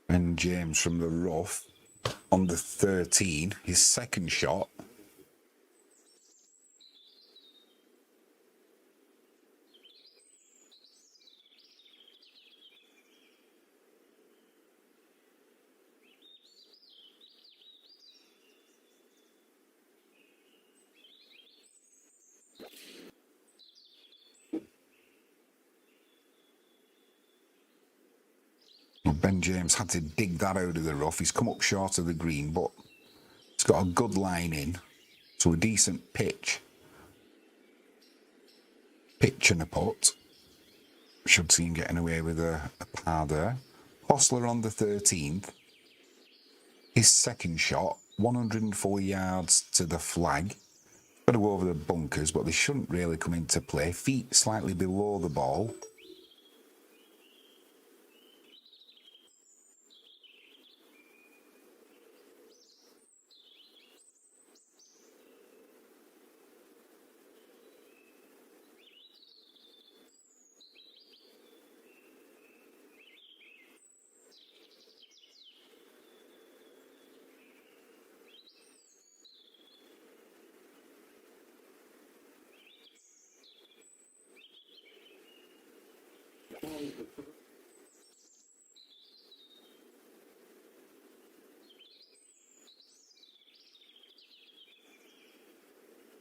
And James from the rough on the 13, his second shot. Well, Ben James had to dig that out of the rough. He's come up short of the green, but it's got a good line in, so a decent pitch and a putt. Should see him getting away with a par there. Hostler on the 13th. His second shot, 104 yards to the flag. Got to go over the bunkers, but they shouldn't really come into play. Feet slightly below the ball.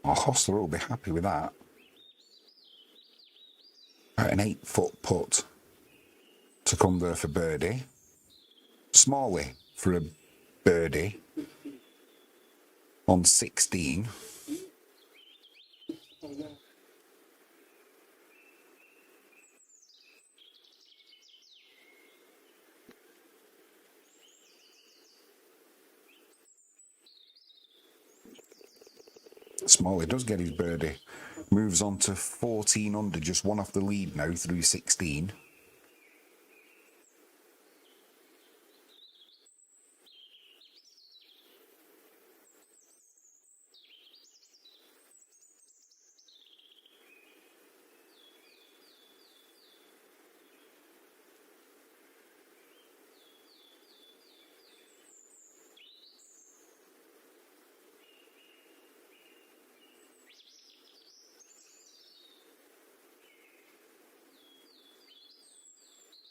Oh, Hostler will be happy with that. Right, an 8-foot putt to come there for birdie. Smalley for a birdie. on 16. Smalley does get his birdie. Moves on to 14 under, just one off the lead now through 16.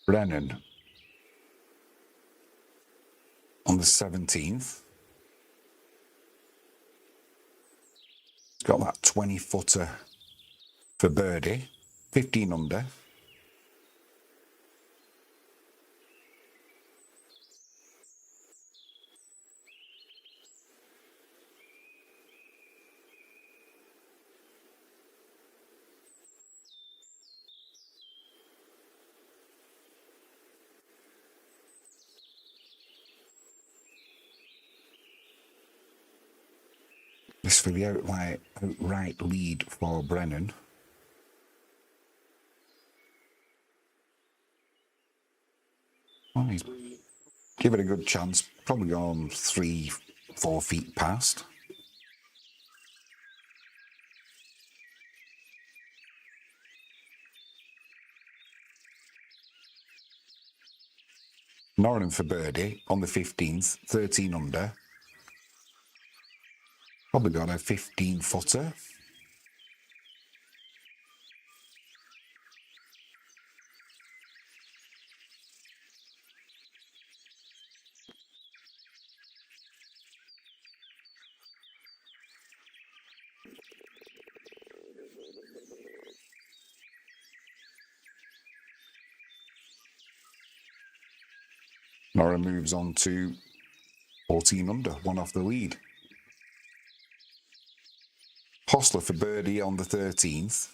Brennan on the 17th. Got that 20-footer for birdie, 15 under. This for the outright lead for Brennan. Oh, he's give it a good chance. Probably gone 3-4 feet past. Norrin for birdie on the 15th, 13 under. Probably got a 15-footer. Norrin moves on to 14 under, one off the lead. Hostler for birdie on the 13th.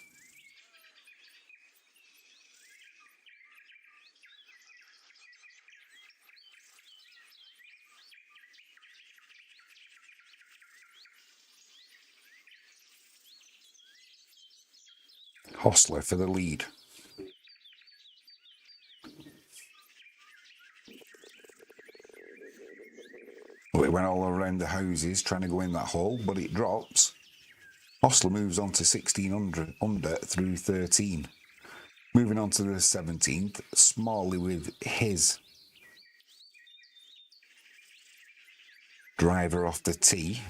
Hostler for the lead. Well, it went all around the houses trying to go in that hole, but it drops. Hostler moves on to 16 under through 13. Moving on to the 17th, Smalley with his driver off the tee.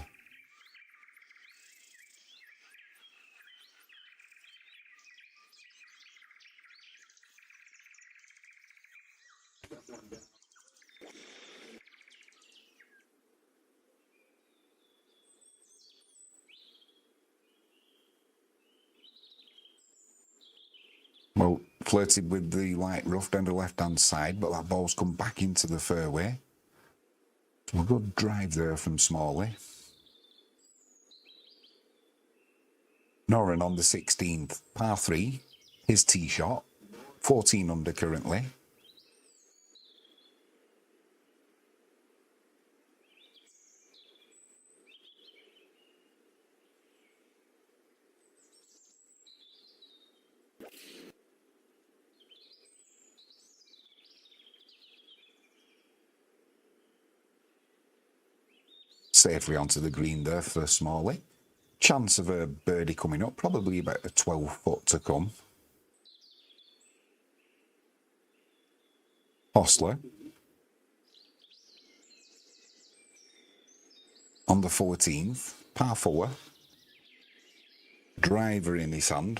Well, flirted with the light rough down the left-hand side, but that ball's come back into the fairway. So a good drive there from Smalley. Norrin on the 16th, par 3, his tee shot, 14 under currently. Safely onto the green there for Smalley. Chance of a birdie coming up, probably about a 12-foot to come. Hostler on the 14th, par 4, driver in his hand.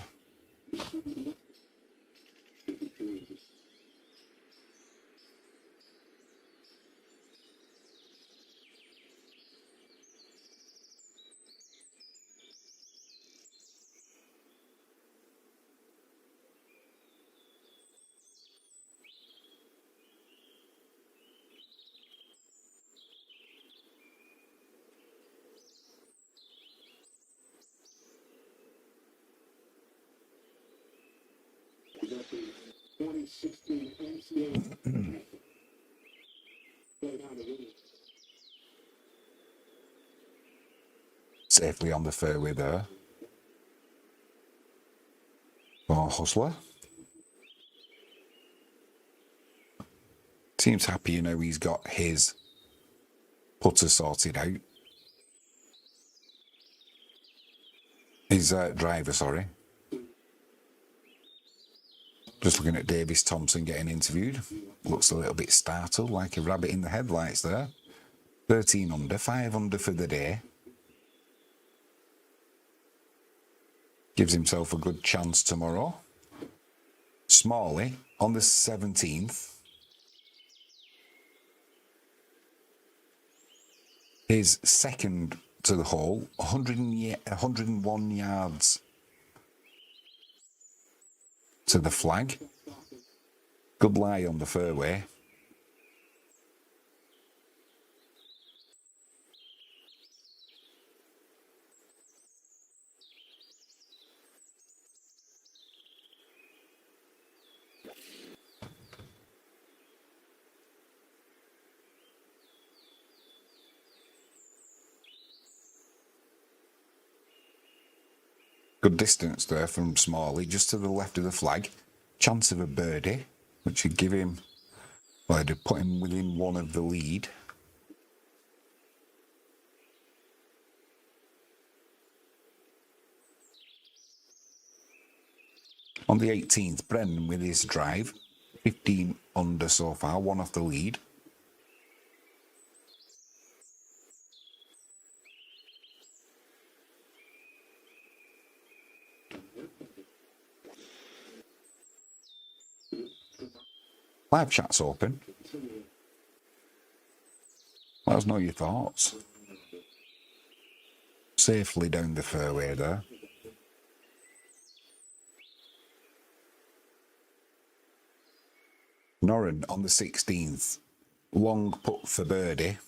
Safely on the fairway there for Hustler. Seems happy, you know, he's got his putter sorted out. His driver, sorry. Just looking at Davis Thompson getting interviewed. Looks a little bit startled, like a rabbit in the headlights there. 13 under, 5 under for the day. Gives himself a good chance tomorrow. Smalley on the 17th. His second to the hole, 101 yards to the flag. Good lie on the fairway. Good distance there from Smalley, just to the left of the flag. Chance of a birdie, which would give him, well, it'd put him within one of the lead. On the 18th, Brennan with his drive, 15 under so far, 1 off the lead. Live chat's open. Let us know your thoughts. Safely down the fairway there. Norrin on the 16th. Long putt for birdie.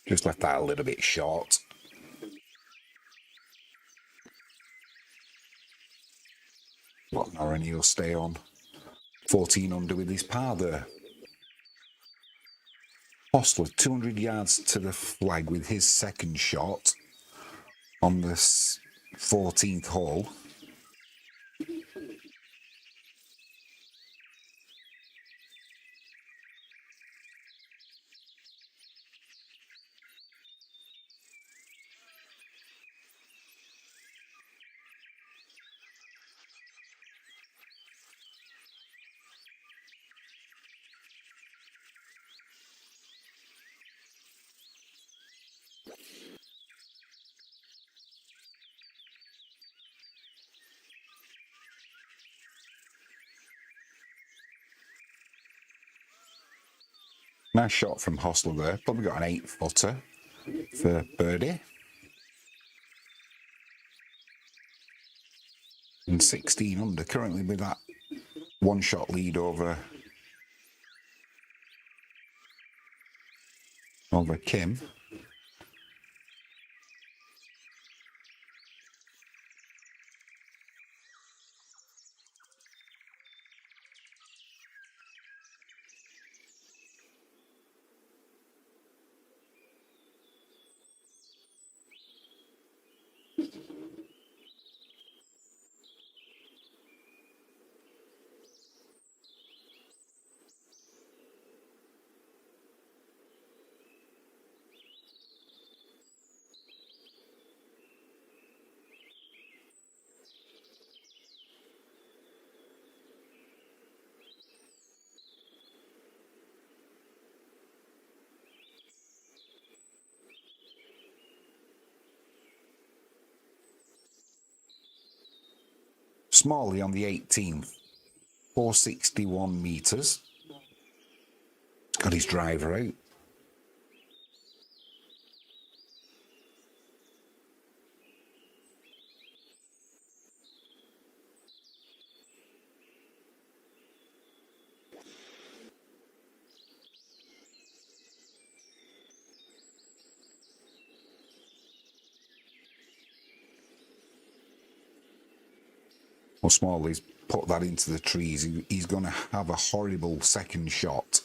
Just left that a little bit short. But Norrin, he'll stay on 14 under with his par there. Hostler, 200 yards to the flag with his second shot on the 14th hole. Nice shot from Hostler there. Probably got an 8-footer for birdie. And 16 under, currently with that 1-shot lead over Kim. Smalley on the 18th, 461 metres. Got his driver out. or Smalley's put that into the trees. He's going to have a horrible second shot.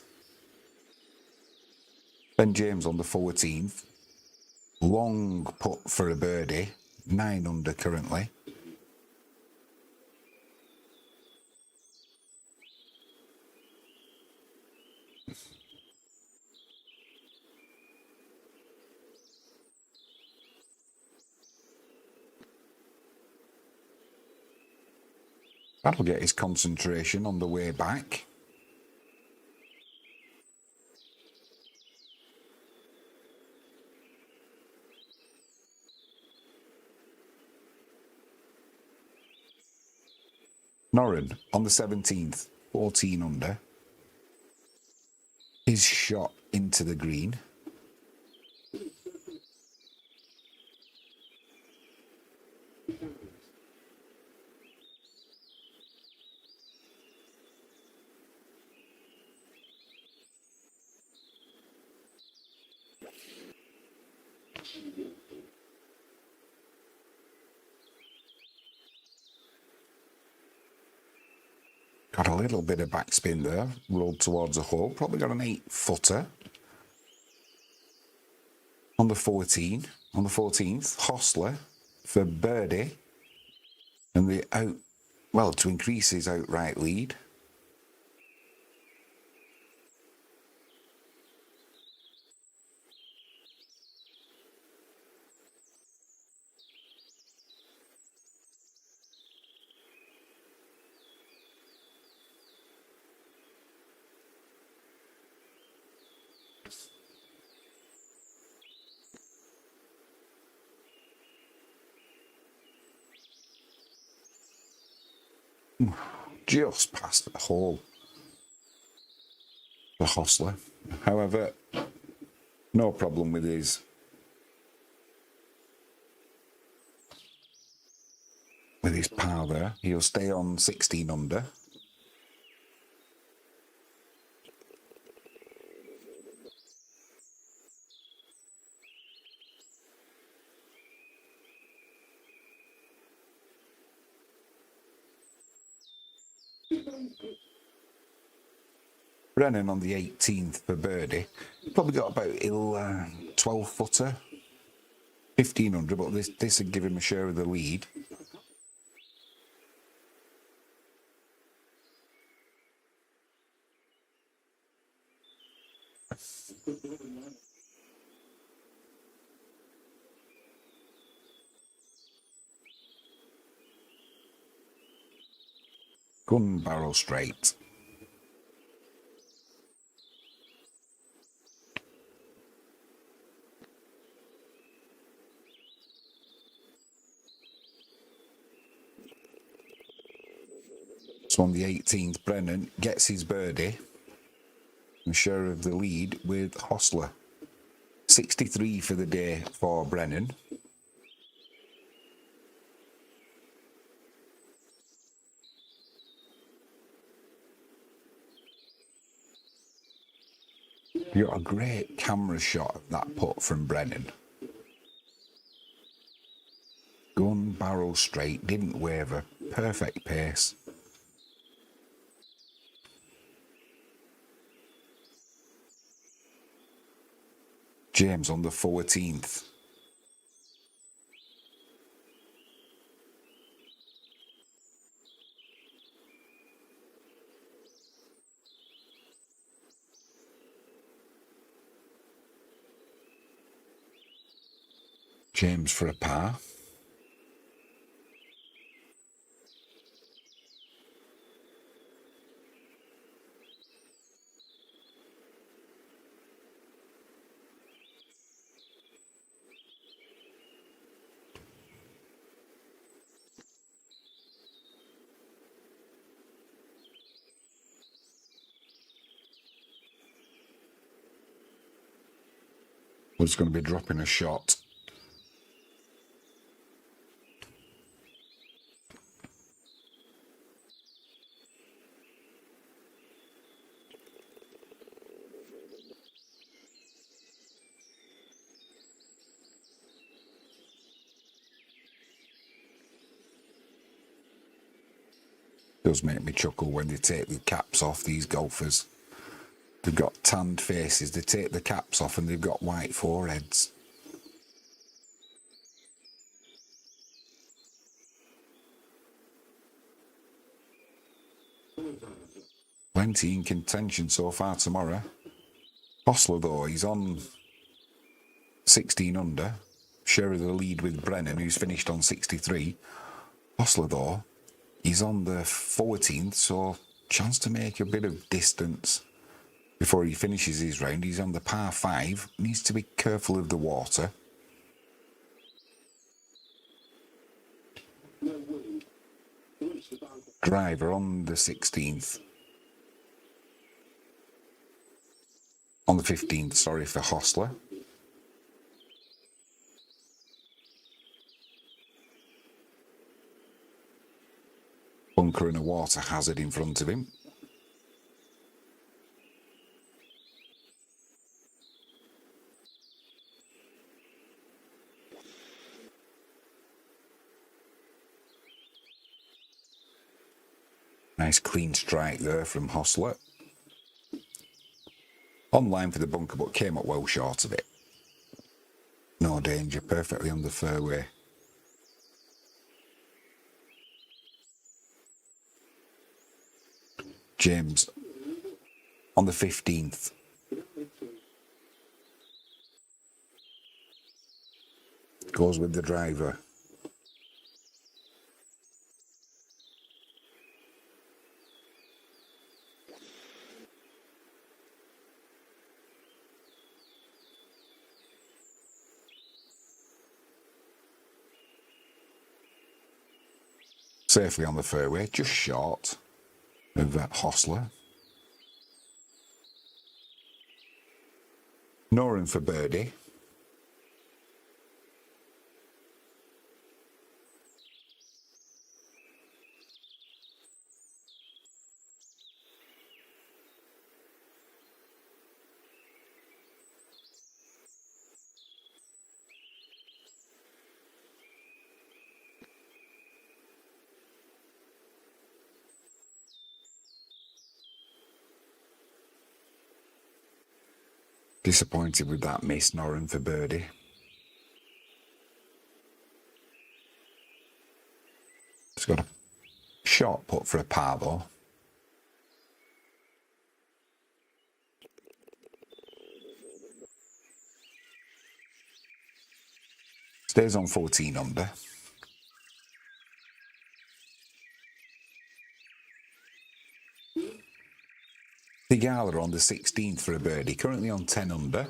Ben James on the 14th. Long putt for a birdie. 9 under currently. That'll get his concentration on the way back. Noren on the 17th, 14 under. His shot into the green. Got a little bit of backspin there, rolled towards a hole. Probably got an 8-footer. On the 14th, Hostler for birdie. And to increase his outright lead. Just past the hole. The Hostler. However, no problem with his par there. He'll stay on 16 under. Brennan on the 18th for birdie. Probably got about 12-footer, 1500, but this would give him a share of the lead. Gun barrel straight. So on the 18th, Brennan gets his birdie and share of the lead with Hostler. 63 for the day for Brennan. You got a great camera shot of that putt from Brennan. Gun barrel straight, didn't waver, perfect pace. James on the 14th. James for a par. Was going to be dropping a shot. Does make me chuckle when they take the caps off, these golfers. They've got tanned faces, they take the caps off and they've got white foreheads. Plenty in contention so far tomorrow. Hostler, though, he's on 16 under. Share of the lead with Brennan, who's finished on 63. Hostler, though, he's on the 14th, so chance to make a bit of distance before he finishes his round. He's on the par 5, needs to be careful of the water. Driver on the 16th. On the 15th, sorry, for Hostler. Bunker and a water hazard in front of him. Nice clean strike there from Hostler. On line for the bunker, but came up well short of it. No danger, perfectly on the fairway. James on the 15th. Goes with the driver. Safely on the fairway, just short of Hostler. Noren for birdie. Disappointed with that miss, Noren for birdie. He's got a short putt for a par though. Stays on 14 under. Tigala on the 16th for a birdie, currently on 10 under.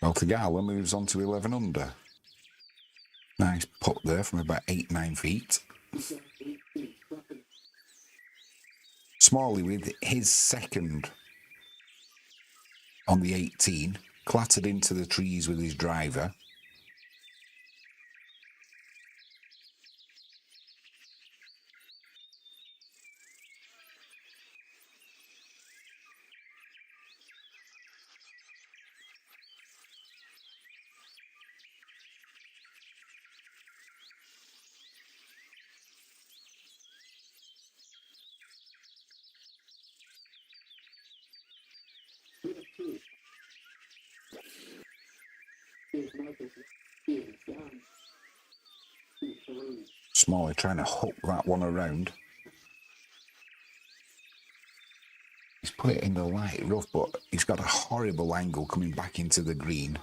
Well, Tigala moves on to 11 under. Nice putt there from about 8-9 feet. Smalley with his second on the 18, clattered into the trees with his driver. Smalley trying to hook that one around. He's put it in the light rough, but he's got a horrible angle coming back into the green.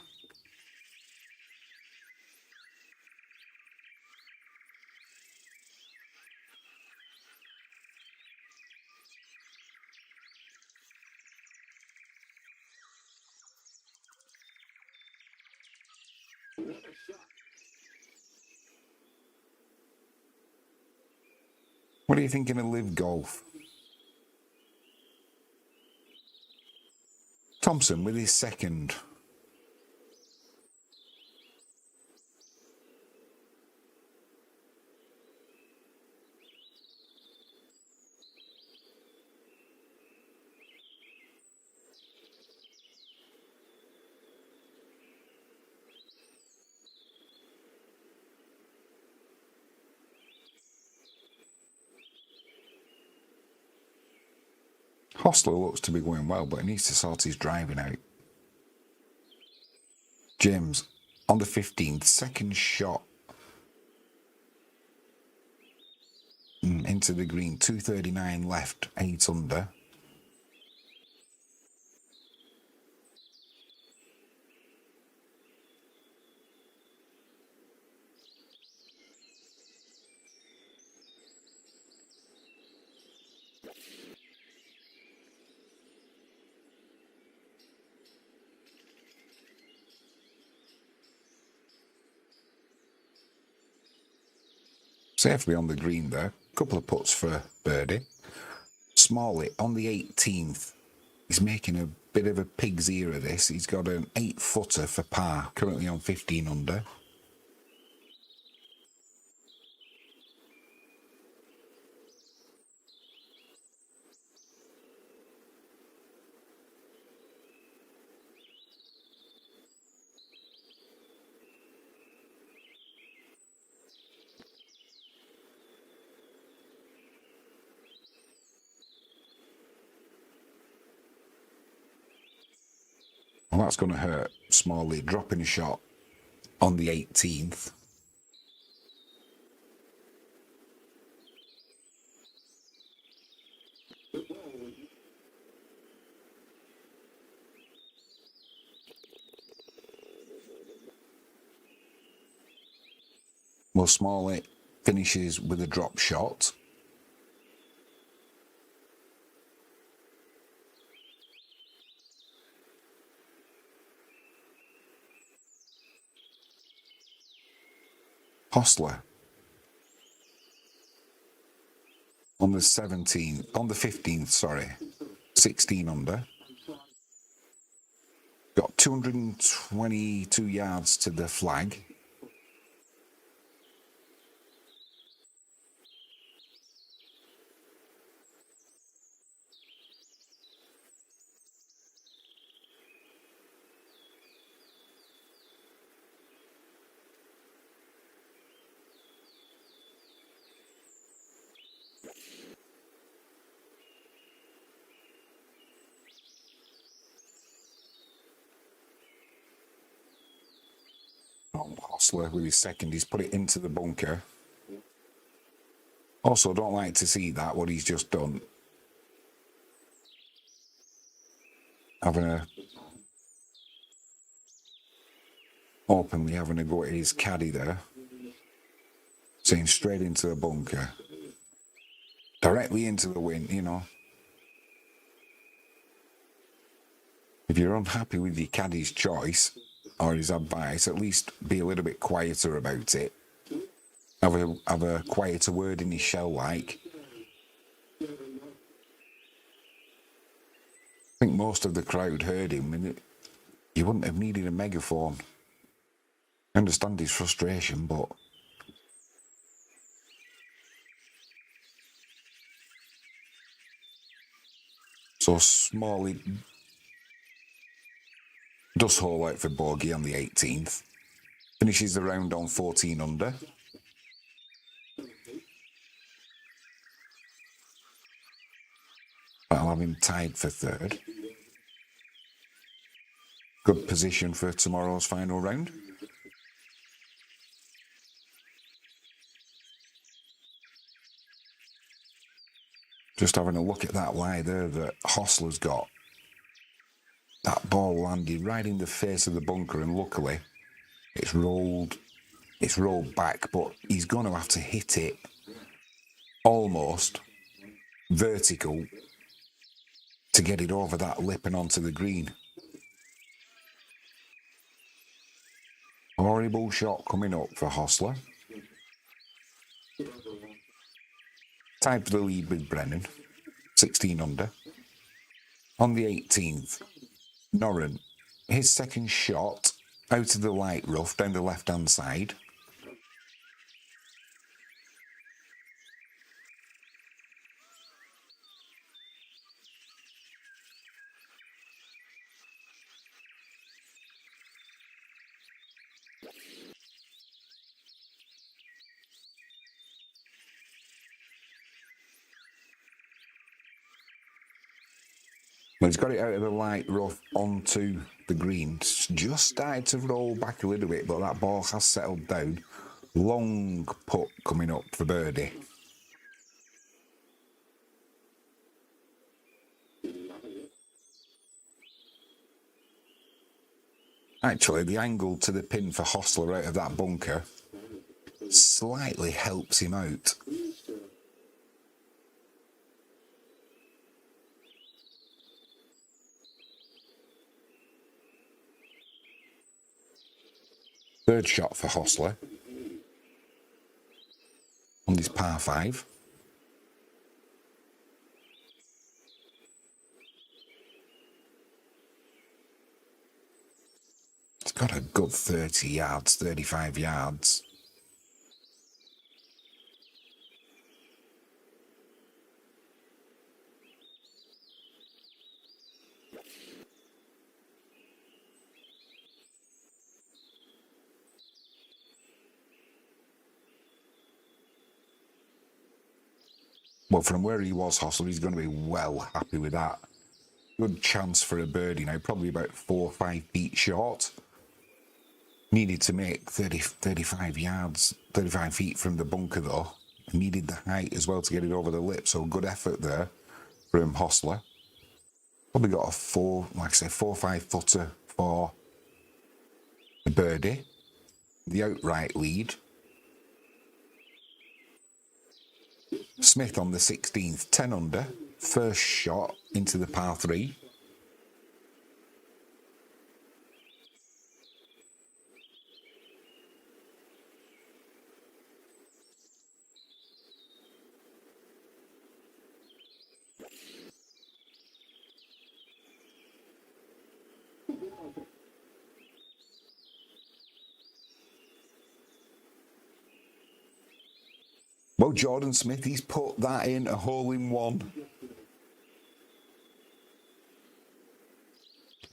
What are you thinking of Live Golf? Thompson with his second. Hostler looks to be going well, but he needs to sort his driving out. James, on the 15th, second shot into the green, 239 left, 8 under. Safely on the green there. Couple of putts for birdie. Smalley on the 18th. He's making a bit of a pig's ear of this. He's got an 8-footer for par, currently on 15 under. Well, that's going to hurt Smalley, dropping a shot on the 18th. Well, Smalley finishes with a drop shot. Hostler on the 15th, sorry, 16 under. Got 222 yards to the flag. Hostler with his second, he's put it into the bunker. Also, don't like to see that, what he's just done. Openly having a go at his caddy there. Saying straight into the bunker. Directly into the wind, you know. If you're unhappy with your caddy's choice or his advice, at least be a little bit quieter about it. Have a quieter word in his shell, like. I think most of the crowd heard him, and you wouldn't have needed a megaphone. I understand his frustration, but so Smalley does hole out for bogey on the 18th. Finishes the round on 14 under. I'll have him tied for third. Good position for tomorrow's final round. Just having a look at that lie there that Hostler's got. That ball landed right in the face of the bunker, and luckily it's rolled back, but he's going to have to hit it almost vertical to get it over that lip and onto the green. Horrible shot coming up for Hostler. Tied for the lead with Brennan, 16 under. On the 18th, Norren, his second shot out of the light rough down the left-hand side. Well, he's got it out of the light rough onto the green. Just started to roll back a little bit, but that ball has settled down. Long putt coming up for birdie. Actually, the angle to the pin for Hostler out of that bunker slightly helps him out. Third shot for Hostler on this par 5. It's got a good 30 yards, 35 yards. Well, from where he was, Hostler, he's going to be well happy with that. Good chance for a birdie now, probably about 4 or 5 feet short. Needed to make 35 yards, 35 feet from the bunker though. Needed the height as well to get it over the lip, so good effort there from Hostler. Probably got a 4 or 5 footer for the birdie. The outright lead. Smith on the 16th, 10 under. First shot into the par 3. Well, Jordan Smith, he's put that in, a hole-in-one.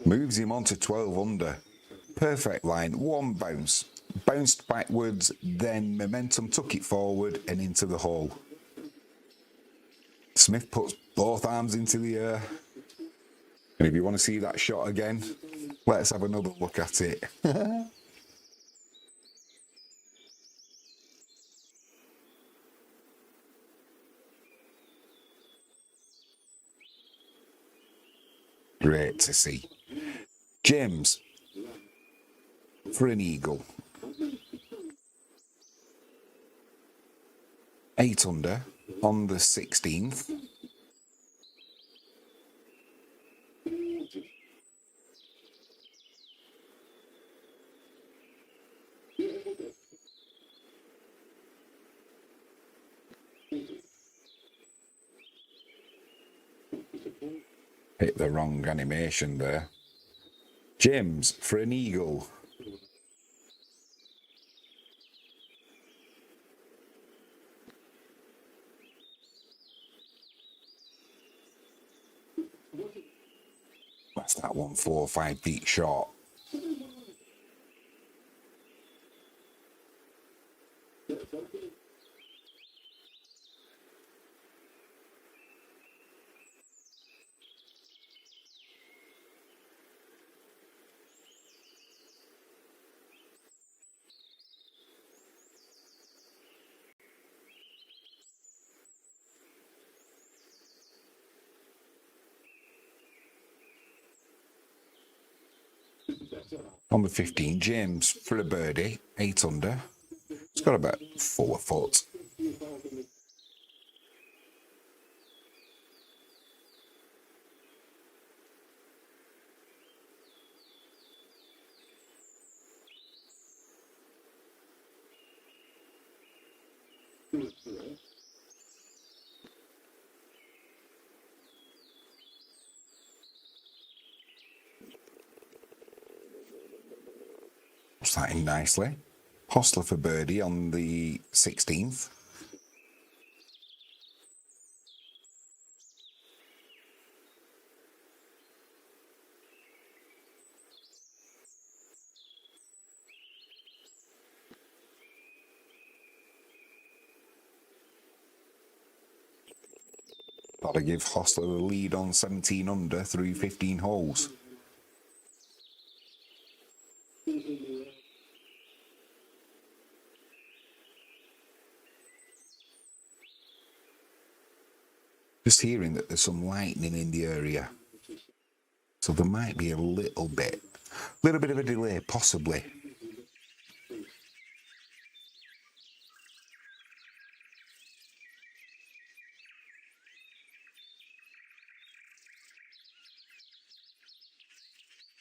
Moves him on to 12 under. Perfect line, one bounce. Bounced backwards, then momentum took it forward and into the hole. Smith puts both arms into the air. And if you want to see that shot again, let's have another look at it. Great to see. James for an eagle. 8 under on the 16th. Hit the wrong animation there. James for an eagle. What's that one? 4 or 5 feet short. On the 15, James for a birdie, 8 under. It's got about 4 foot. Starting nicely. Hostler for birdie on the 16th. That'll give Hostler the lead on 17 under through 15 holes. Just hearing that there's some lightning in the area. So there might be a little bit of a delay, possibly.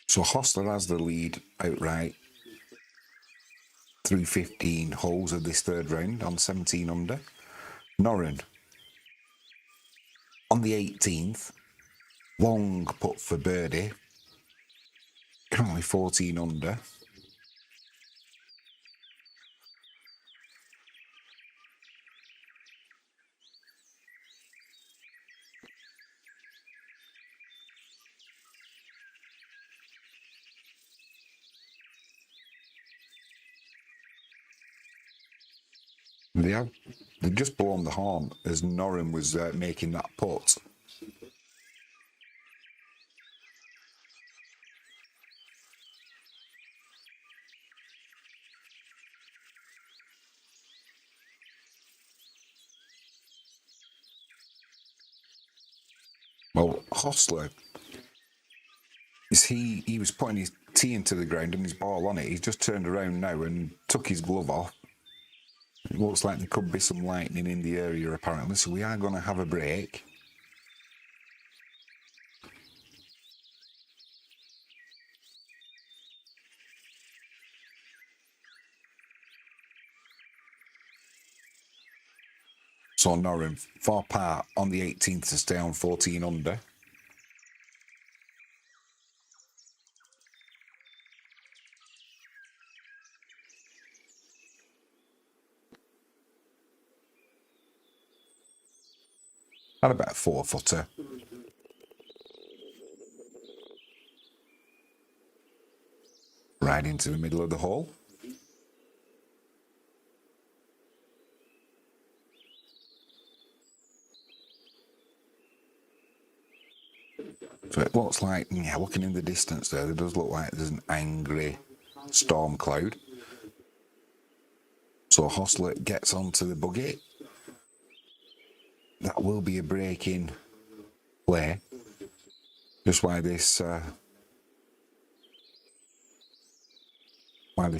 So Hostler has the lead outright through 15 holes of this third round on 17 under. Norrin on the 18th, long putt for birdie, currently 14 under. They've just blown the horn as Norrin was making that putt. Well, Hostler, he was putting his tee into the ground and his ball on it. He's just turned around now and took his glove off. It looks like there could be some lightning in the area apparently, so we are going to have a break. So Norrin, 4 par on the 18th to stay on 14 under. Had about a 4-footer. Right into the middle of the hole. So it looks like, yeah, looking in the distance there does look like there's an angry storm cloud. So Hostler gets onto the buggy. That will be a break in play. Just while this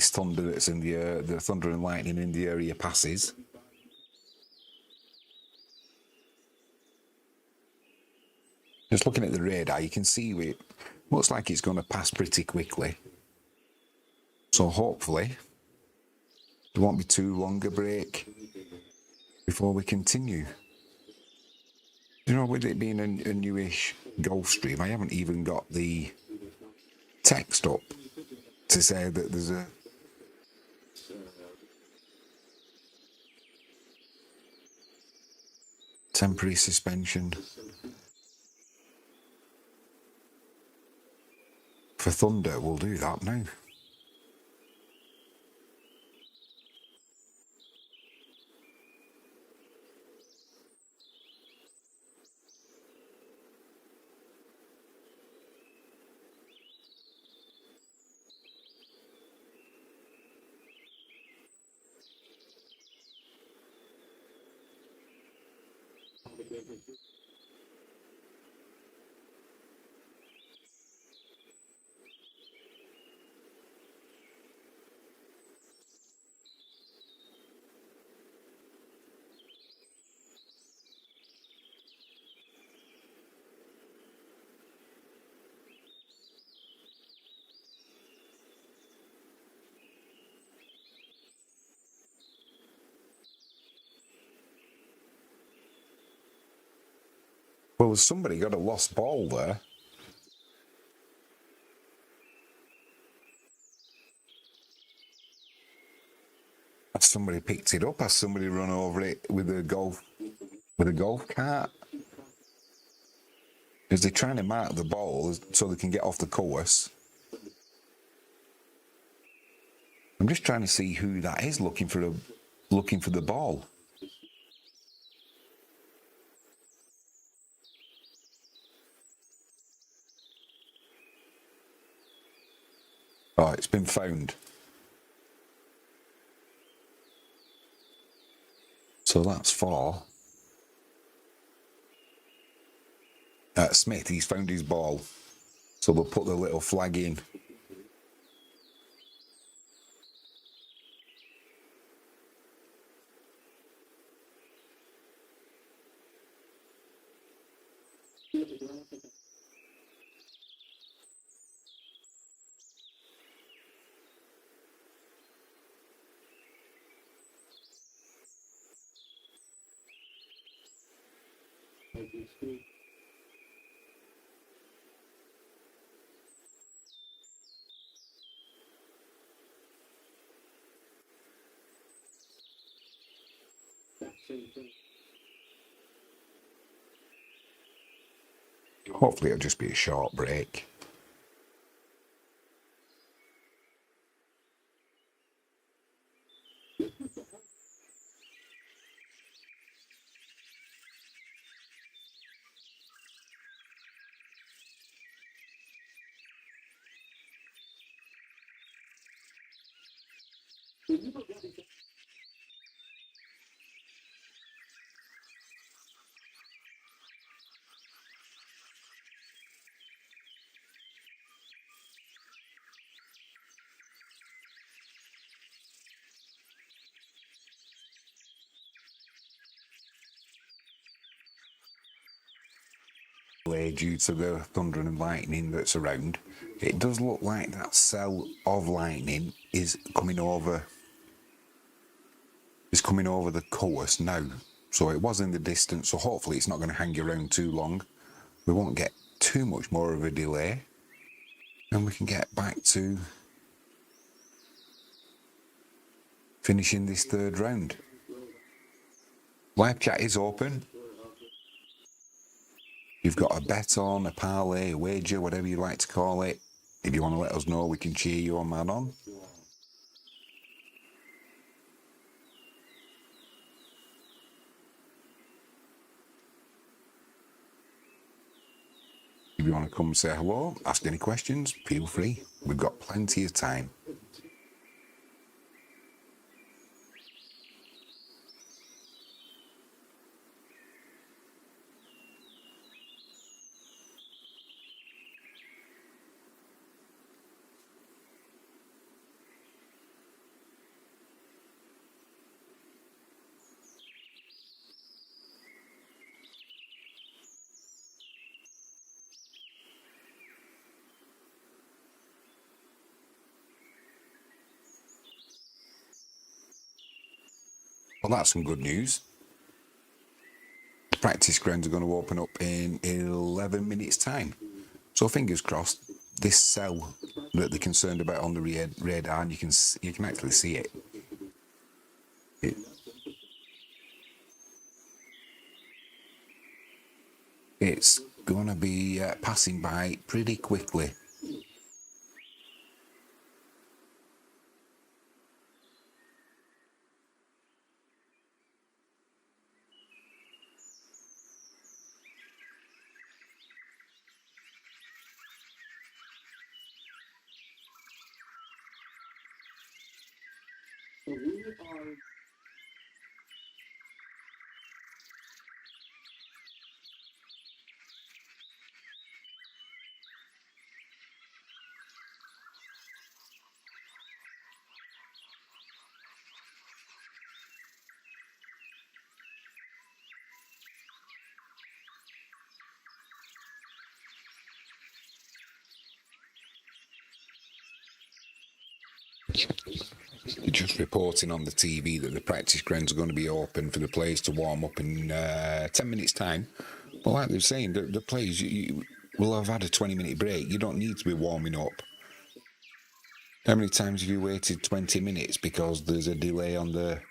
thunder that's in the air, the thunder and lightning in the area passes. Just looking at the radar, you can see it looks like it's going to pass pretty quickly. So hopefully there won't be too long a break before we continue. You know, with it being a newish golf stream, I haven't even got the text up to say that there's a temporary suspension for thunder. We'll do that now. Well, somebody got a lost ball there. Has somebody picked it up? Has somebody run over it with a golf cart? Because they're trying to mark the ball so they can get off the course. I'm just trying to see who that is looking for the ball. Oh, it's been found. So that's for Smith. He's found his ball. So they'll put the little flag in. Hopefully it'll just be a short break. Due to the thunder and lightning that's around, it does look like that cell of lightning is coming over the course now. So it was in the distance, so hopefully it's not going to hang around too long. We won't get too much more of a delay, and we can get back to finishing this third round. Live chat is open. You've got a bet on, a parlay, a wager, whatever you like to call it. If you want to let us know, we can cheer you on that on. If you want to come say hello, ask any questions, feel free. We've got plenty of time. Well, that's some good news. The practice grounds are going to open up in 11 minutes' time. So fingers crossed, this cell that they're concerned about on the radar, and you can actually see it. It's going to be passing by pretty quickly. Just reporting on the TV that the practice grounds are going to be open for the players to warm up in 10 minutes' time. But like they're saying, the players will have had a 20-minute break. You don't need to be warming up. How many times have you waited 20 minutes because there's a delay on the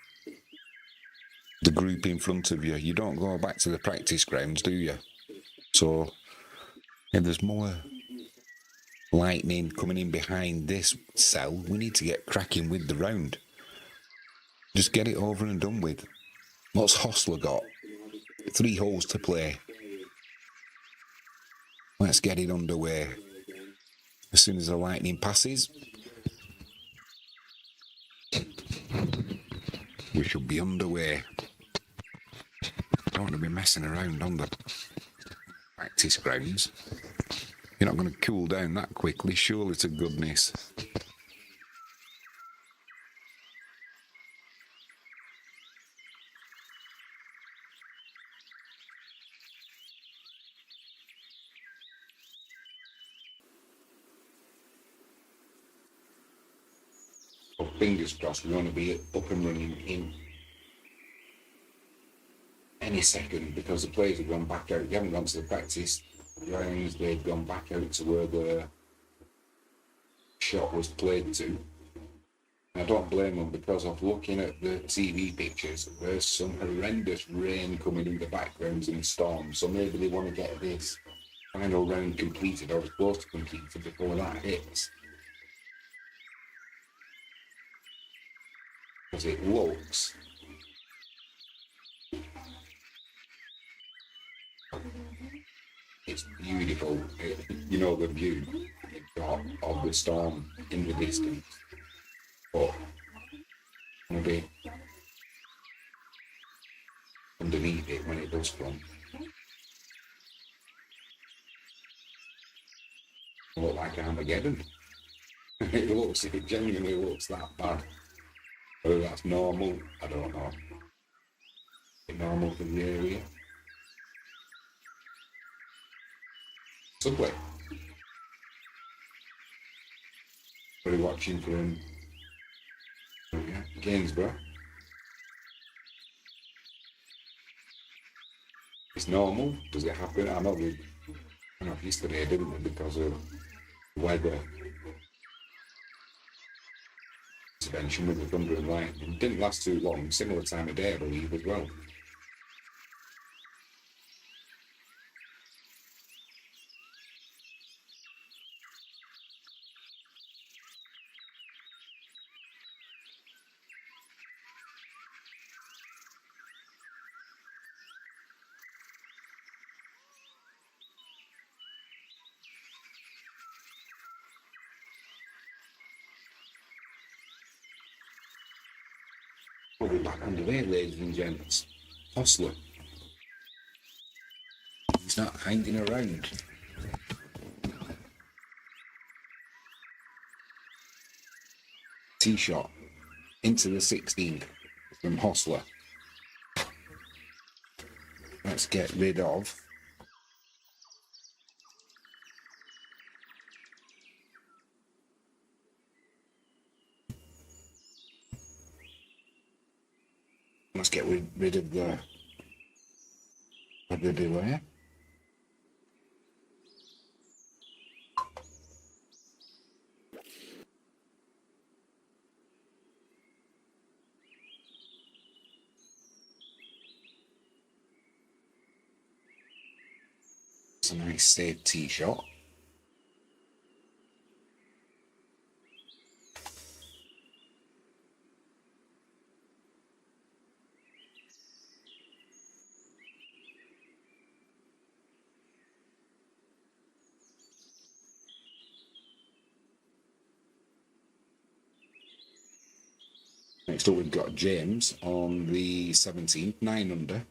group in front of you? You don't go back to the practice grounds, do you? So if there's more lightning coming in behind this cell, we need to get cracking with the round. Just get it over and done with. What's Hostler got? 3 holes to play. Let's get it underway. As soon as the lightning passes, We should be underway. Don't want to be messing around on the practice grounds. You're not going to cool down that quickly, surely to goodness. Well, fingers crossed we're going to be up and running in any second, because the players have gone back out. They haven't gone to the practice grounds, they've gone back out to where the shot was played to. I don't blame them, because of looking at the TV pictures, there's some horrendous rain coming in the backgrounds and storms, so maybe they want to get this final round completed, or close to completed, before that hits. Because it looks it's beautiful. You know, the view you've got of the storm in the distance, but maybe underneath it when it does come, it look like Armageddon. It genuinely looks that bad. Whether that's normal, I don't know. It's normal for the area. Subway. We're watching from Gainsborough. It's normal. Does it happen? I know we went off yesterday, didn't we, because of weather. Intervention with the thunder and lightning. It didn't last too long. Similar time of day, I believe, as well. We'll be back underway, ladies and gents. Hostler. He's not hanging around. Tee shot into the 16th from Hostler. Let's get rid of rid of the delay. It's a nice safe tee shot. Next up, we've got James on the 17th, 9 under.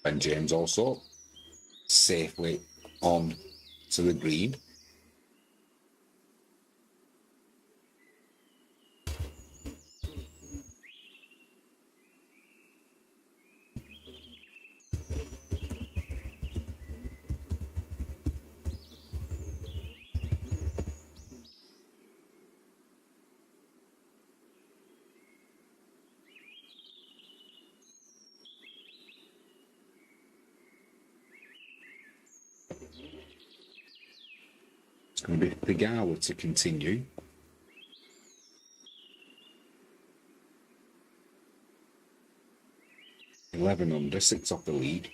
And James also safely on to the green. It's going to be Thigala to continue. $11 under, 6 off the lead.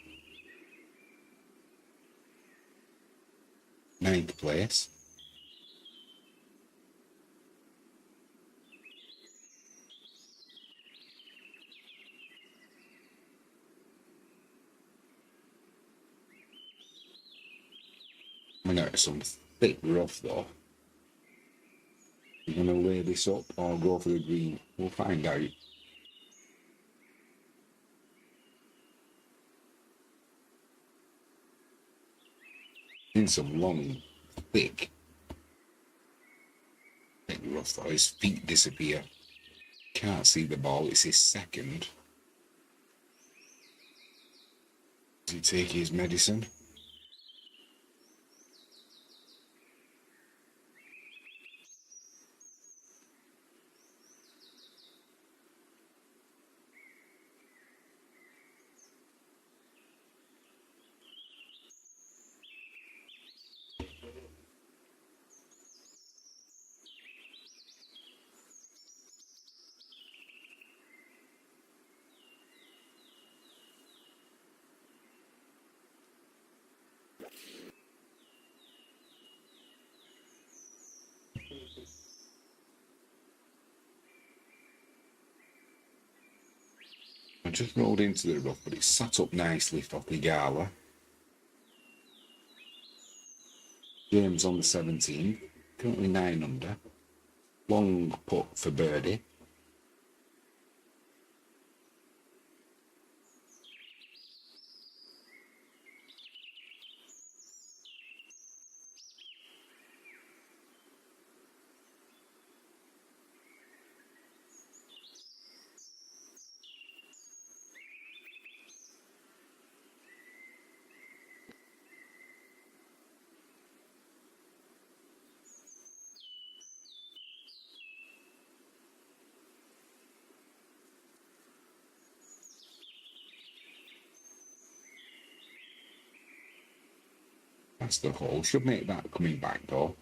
9th place. I'm going to some thick rough though. You're going to lay this up or go for the green? We'll find out. In some long, thick rough though. His feet disappear. Can't see the ball. It's his second. Does he take his medicine? I just rolled into the rough, but it's sat up nicely for Thigala. James on the 17th, currently 9 under. Long putt for birdie. That's the hole. Should make that coming back though.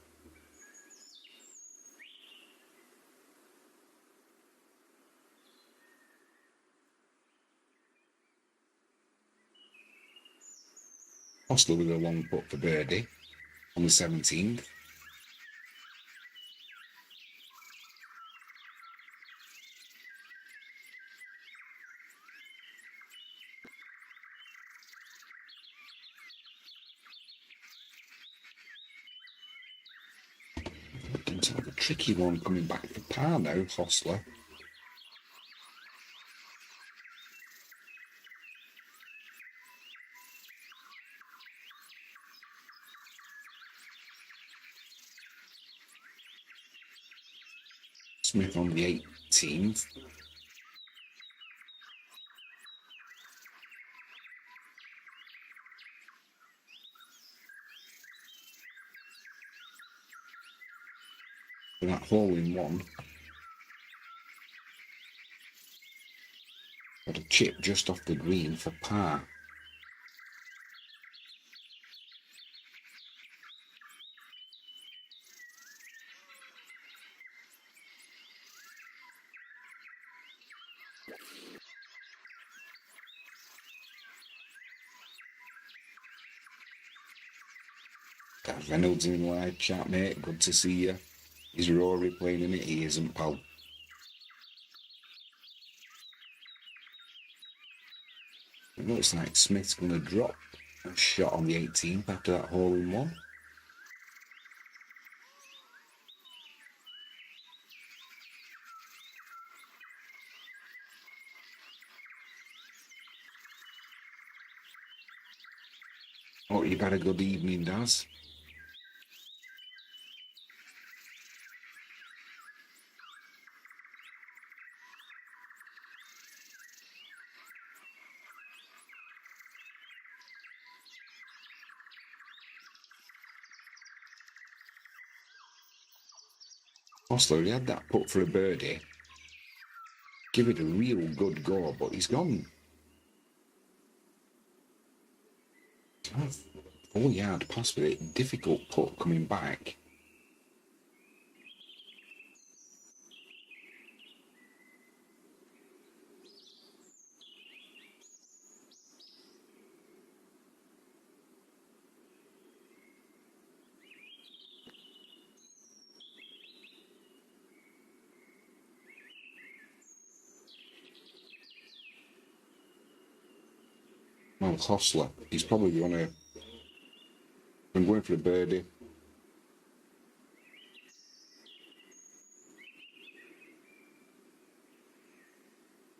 Hostler with a long putt for birdie on the 17th. Into a tricky one coming back for par now, Hostler. Smith on the 18th. For that hole in one. Got a chip just off the green for par. Reynolds in live chat, mate. Good to see you. Is Rory playing in it? He isn't, pal. It looks like Smith's going to drop a shot on the 18th after that hole in one. Oh, you've had a good evening, Daz. Osler, he had that putt for a birdie. Give it a real good go, but he's gone. 4 yard pass with it. Difficult putt coming back. Well, Hostler, he's probably going to... I'm going for a birdie.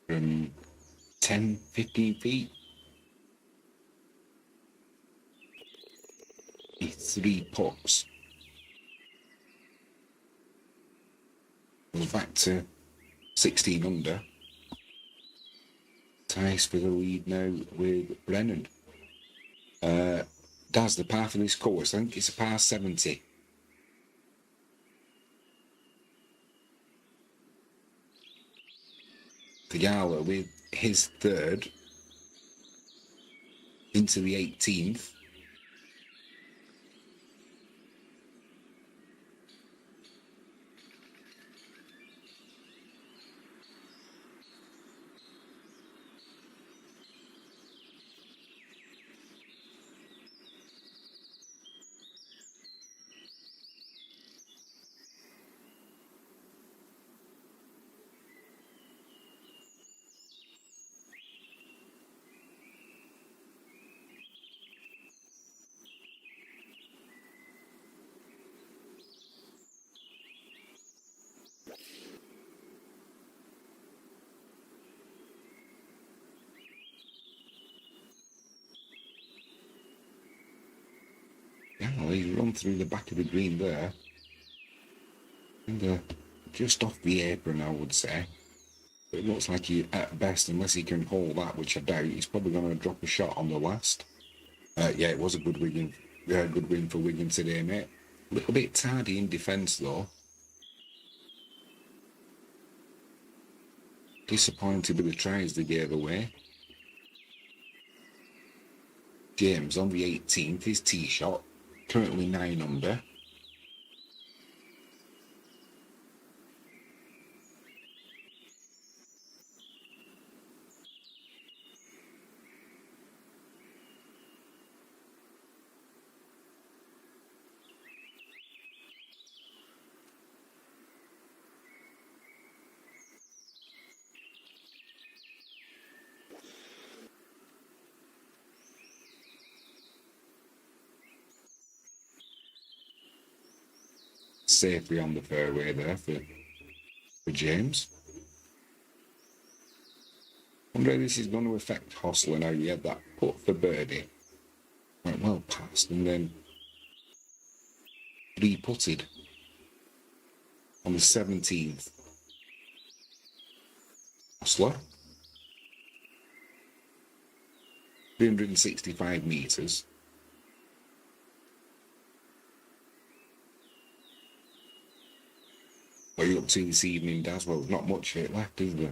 From 10, 15 feet. 3 putts. Goes back to 16 under. Ties for the lead now with Brennan. That's the par for this course. I think it's a par 70. Theegala with his third into the 18th. Yeah, well, he's run through the back of the green there. And just off the apron, I would say. But it looks like he, at best, unless he can hold that, which I doubt, he's probably going to drop a shot on the last. Yeah, it was a good win for Wigan today, mate. A little bit tardy in defence, though. Disappointed with the tries they gave away. James on the 18th, his tee shot, currently 9 under. Safely on the fairway there for James. I wonder how this is going to affect Hostler now. He had that putt for birdie. Went well past and then re-putted on the 17th. Hostler. 365 metres. What are you up to this evening, Daz? Well, there's not much of it left, is there?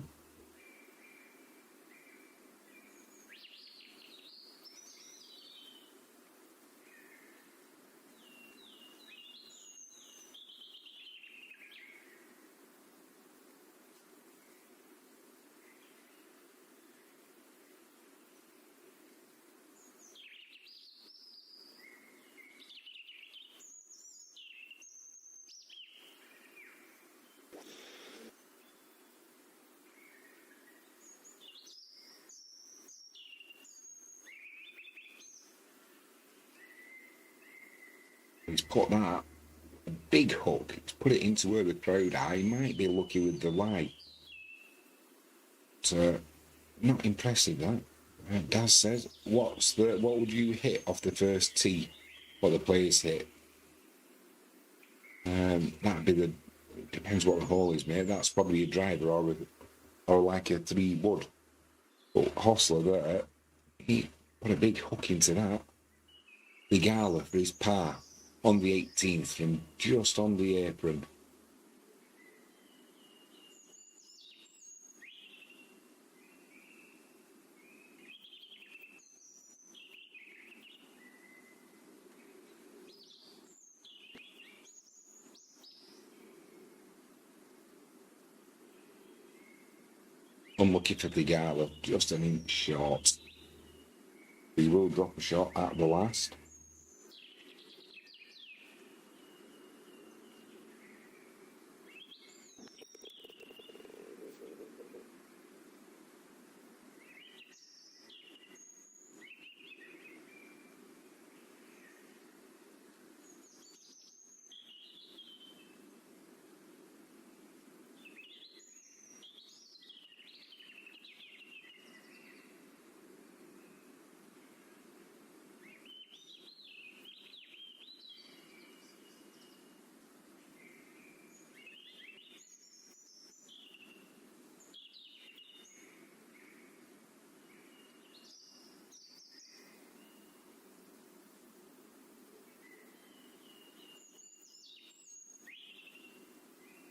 He's put that, a big hook, he's put it into where the crowd are. He might be lucky with the lie. But not impressive, that. Daz says, what would you hit off the first tee? What the players hit? That'd be the, depends what the hole is, mate. That's probably a driver or like a 3-wood. But Hostler there, he put a big hook into that. Theegala for his par on the 18th from just on the apron. Unlucky for Theegala, just an inch short. He will drop a shot at the last.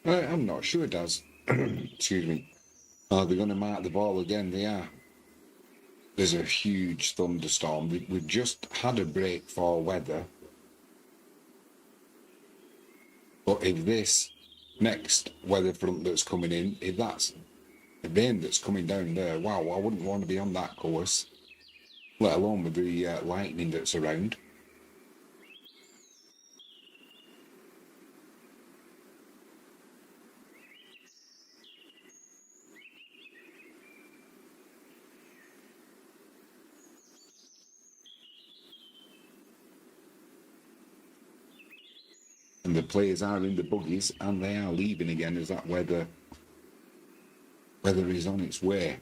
I'm not sure, Daz. Excuse me. Oh, they're going to mark the ball again. They are. There's a huge thunderstorm. We've just had a break for weather. But if this next weather front that's coming in, if that's the rain that's coming down there, wow, I wouldn't want to be on that course, let alone with the lightning that's around. And the players are in the buggies and they are leaving again as that weather is on its way.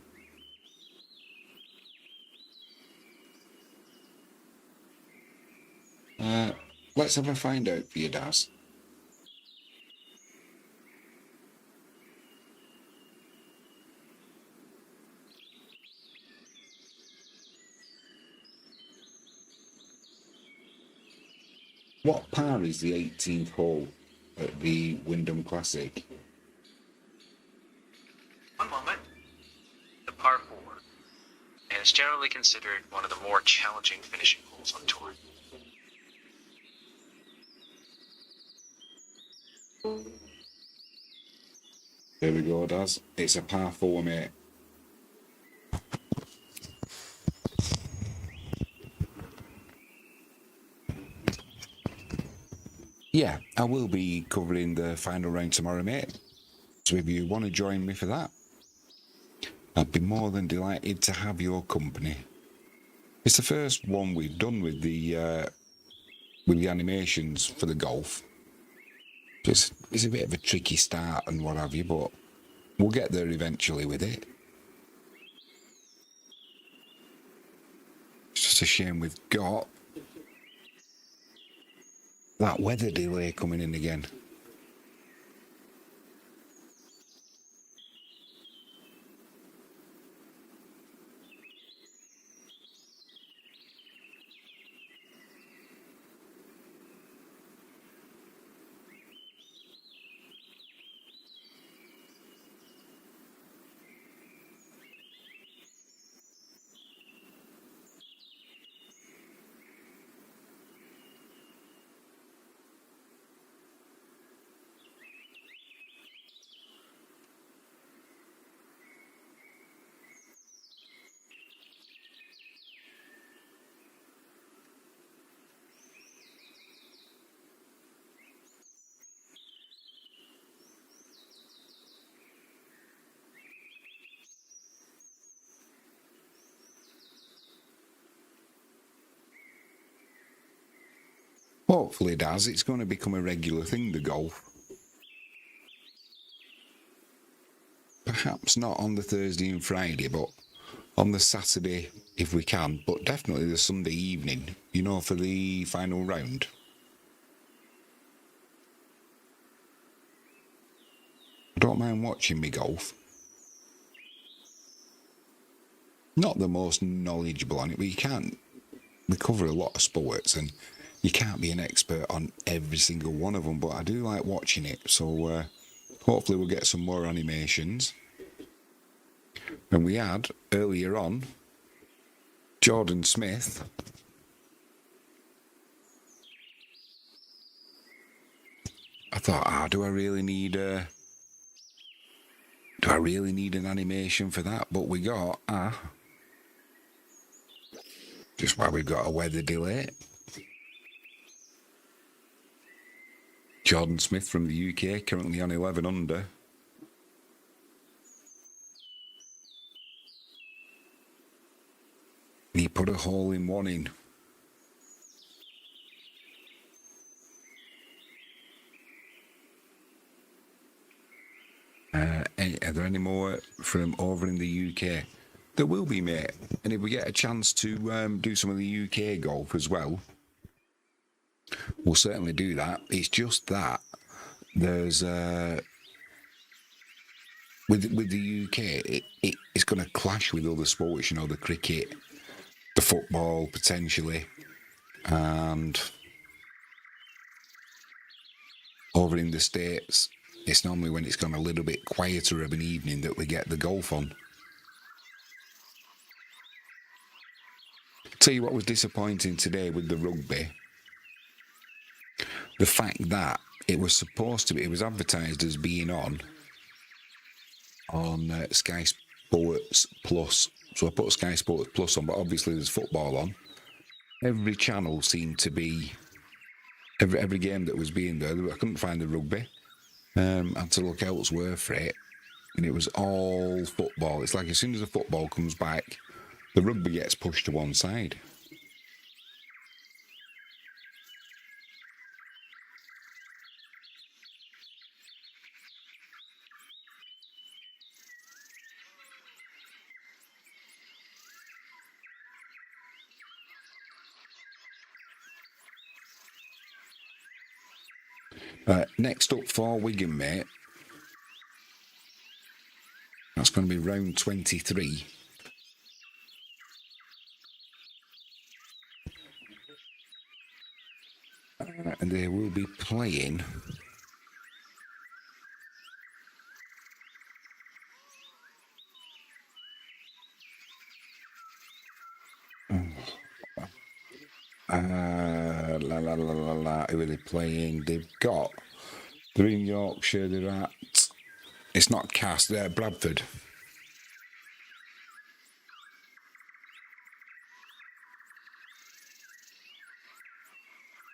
Let's have a find out for you, Daz. What par is the 18th hole at the Wyndham Classic? One moment. The par 4. And it's generally considered one of the more challenging finishing holes on tour. There we go, Daz. It's a par 4, mate. Yeah, I will be covering the final round tomorrow, mate. So if you want to join me for that, I'd be more than delighted to have your company. It's the first one we've done with the animations for the golf. It's a bit of a tricky start and what have you, but we'll get there eventually with it. It's just a shame we've got that weather delay coming in again. Hopefully, Daz, it's going to become a regular thing, the golf. Perhaps not on the Thursday and Friday, but on the Saturday if we can, but definitely the Sunday evening, you know, for the final round. I don't mind watching me golf. Not the most knowledgeable on it, but you can't. We cover a lot of sports and you can't be an expert on every single one of them, but I do like watching it, so hopefully we'll get some more animations. And we had, earlier on, Jordan Smith. I thought, do I really need an animation for that? But we got, just why we've got a weather delay. Jordan Smith from the UK, currently on 11 under. And he put a hole in one in. Are there any more from over in the UK? There will be, mate. And if we get a chance to do some of the UK golf as well, we'll certainly do that. It's just that there's with the UK, it's going to clash with other sports. You know, the cricket, the football potentially, and over in the States, It's normally when it's gone a little bit quieter of an evening that we get the golf on. Tell you what was disappointing today with the rugby. The fact that it was supposed to be, it was advertised as being on Sky Sports Plus. So I put Sky Sports Plus on, but obviously there's football on. Every channel seemed to be, every game that was being there, I couldn't find the rugby. I had to look elsewhere for it, and it was all football. It's like as soon as the football comes back, the rugby gets pushed to one side. Next up for Wigan, mate. That's going to be round 23. And they will be playing. Who are they playing? They're in Yorkshire. They're at. It's not Cast. They're at Bradford.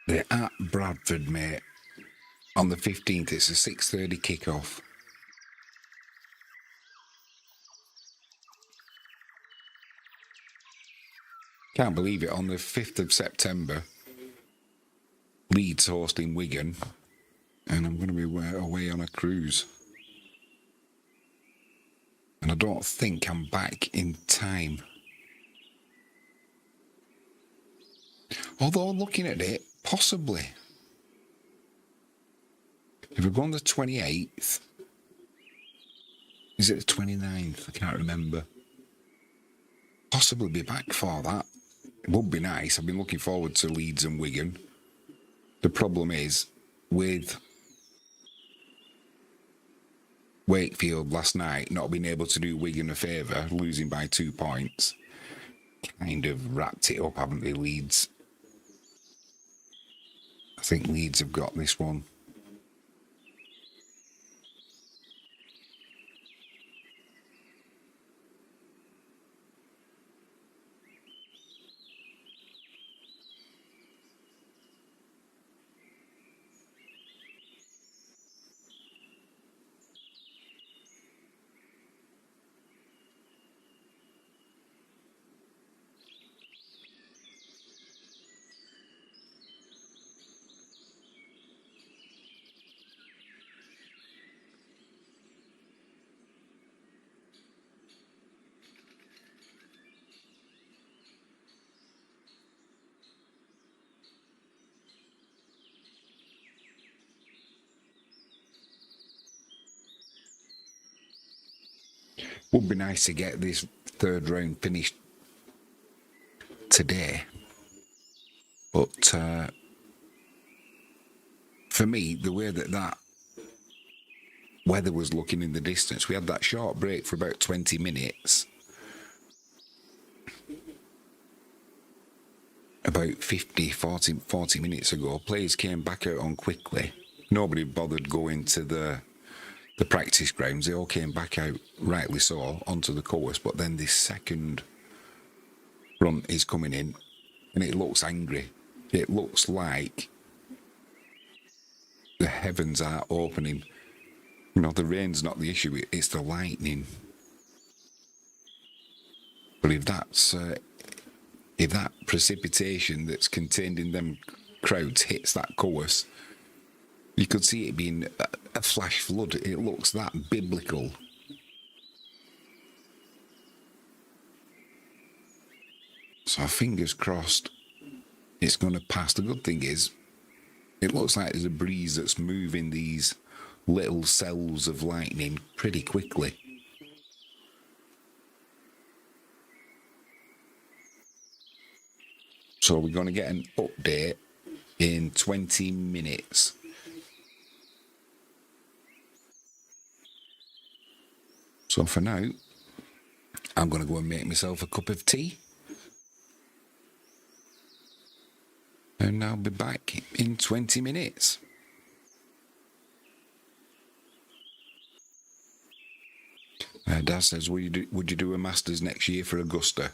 They're at Bradford, mate. On the 15th, it's a 6:30 kickoff. Can't believe it. On the 5th of September, Leeds hosting Wigan, and I'm going to be away on a cruise. And I don't think I'm back in time. Although looking at it, possibly. If we go on the 28th, is it the 29th? I can't remember. Possibly be back for that. It would be nice. I've been looking forward to Leeds and Wigan. The problem is, with Wakefield last night not being able to do Wigan a favour, losing by 2 points, kind of wrapped it up, haven't they, Leeds? I think Leeds have got this one. Would be nice to get this third round finished today. But for me, the way that weather was looking in the distance, we had that short break for about 20 minutes. About 40 minutes ago, players came back out on quickly. Nobody bothered going to the practice grounds. They all came back out, rightly so, onto the course. But then this second front is coming in, and it looks angry. It looks like the heavens are opening. You know, the rain's not the issue, it's the lightning. But if that precipitation that's contained in them crowds hits that course, you could see it being a flash flood. It looks that biblical. So fingers crossed it's going to pass. The good thing is, it looks like there's a breeze that's moving these little cells of lightning pretty quickly. So we're going to get an update in 20 minutes. So for now, I'm going to go and make myself a cup of tea. And I'll be back in 20 minutes. Dad says, would you do a Masters next year for Augusta?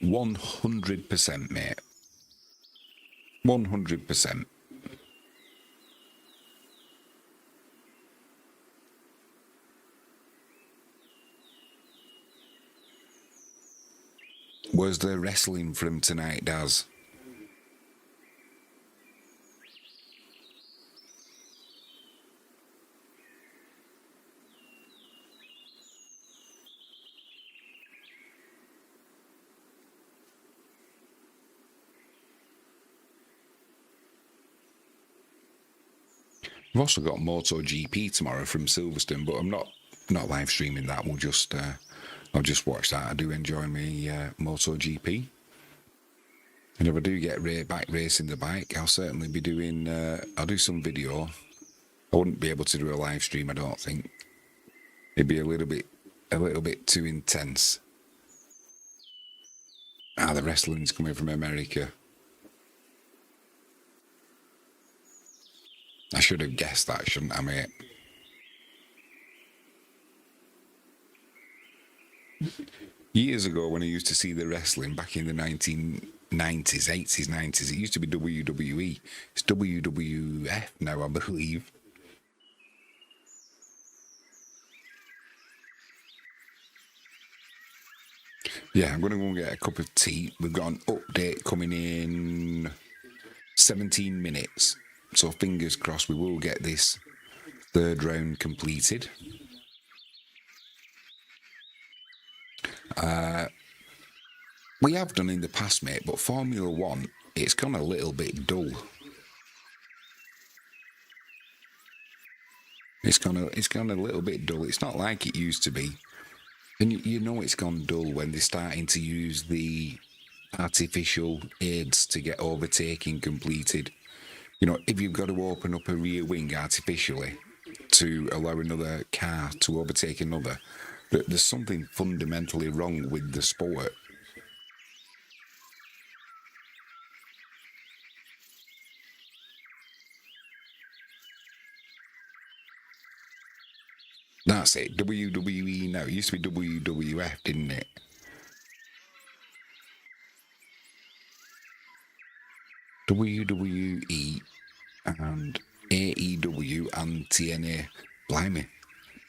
100%, mate. 100%. Where's the wrestling from tonight, Daz? I've also got MotoGP tomorrow from Silverstone, but I'm not live streaming that. I'll just watch that. I do enjoy me MotoGP. And if I do get back racing the bike, I'll certainly be doing. I'll do some video. I wouldn't be able to do a live stream, I don't think. It'd be a little bit too intense. The wrestling's coming from America. I should have guessed that, shouldn't I, mate? Years ago, when I used to see the wrestling back in the 1990s, 80s, 90s, it used to be WWE. It's WWF now, I believe. Yeah, I'm going to go and get a cup of tea. We've got an update coming in 17 minutes. So fingers crossed we will get this third round completed. We have done in the past, mate, but Formula One, it's gone a little bit dull. It's gone a little bit dull. It's not like it used to be. And you know it's gone dull when they're starting to use the artificial aids to get overtaking completed. You know, if you've got to open up a rear wing artificially to allow another car to overtake another, there's something fundamentally wrong with the sport. That's it, WWE now. It used to be WWF, didn't it? WWE and AEW and TNA. Blimey.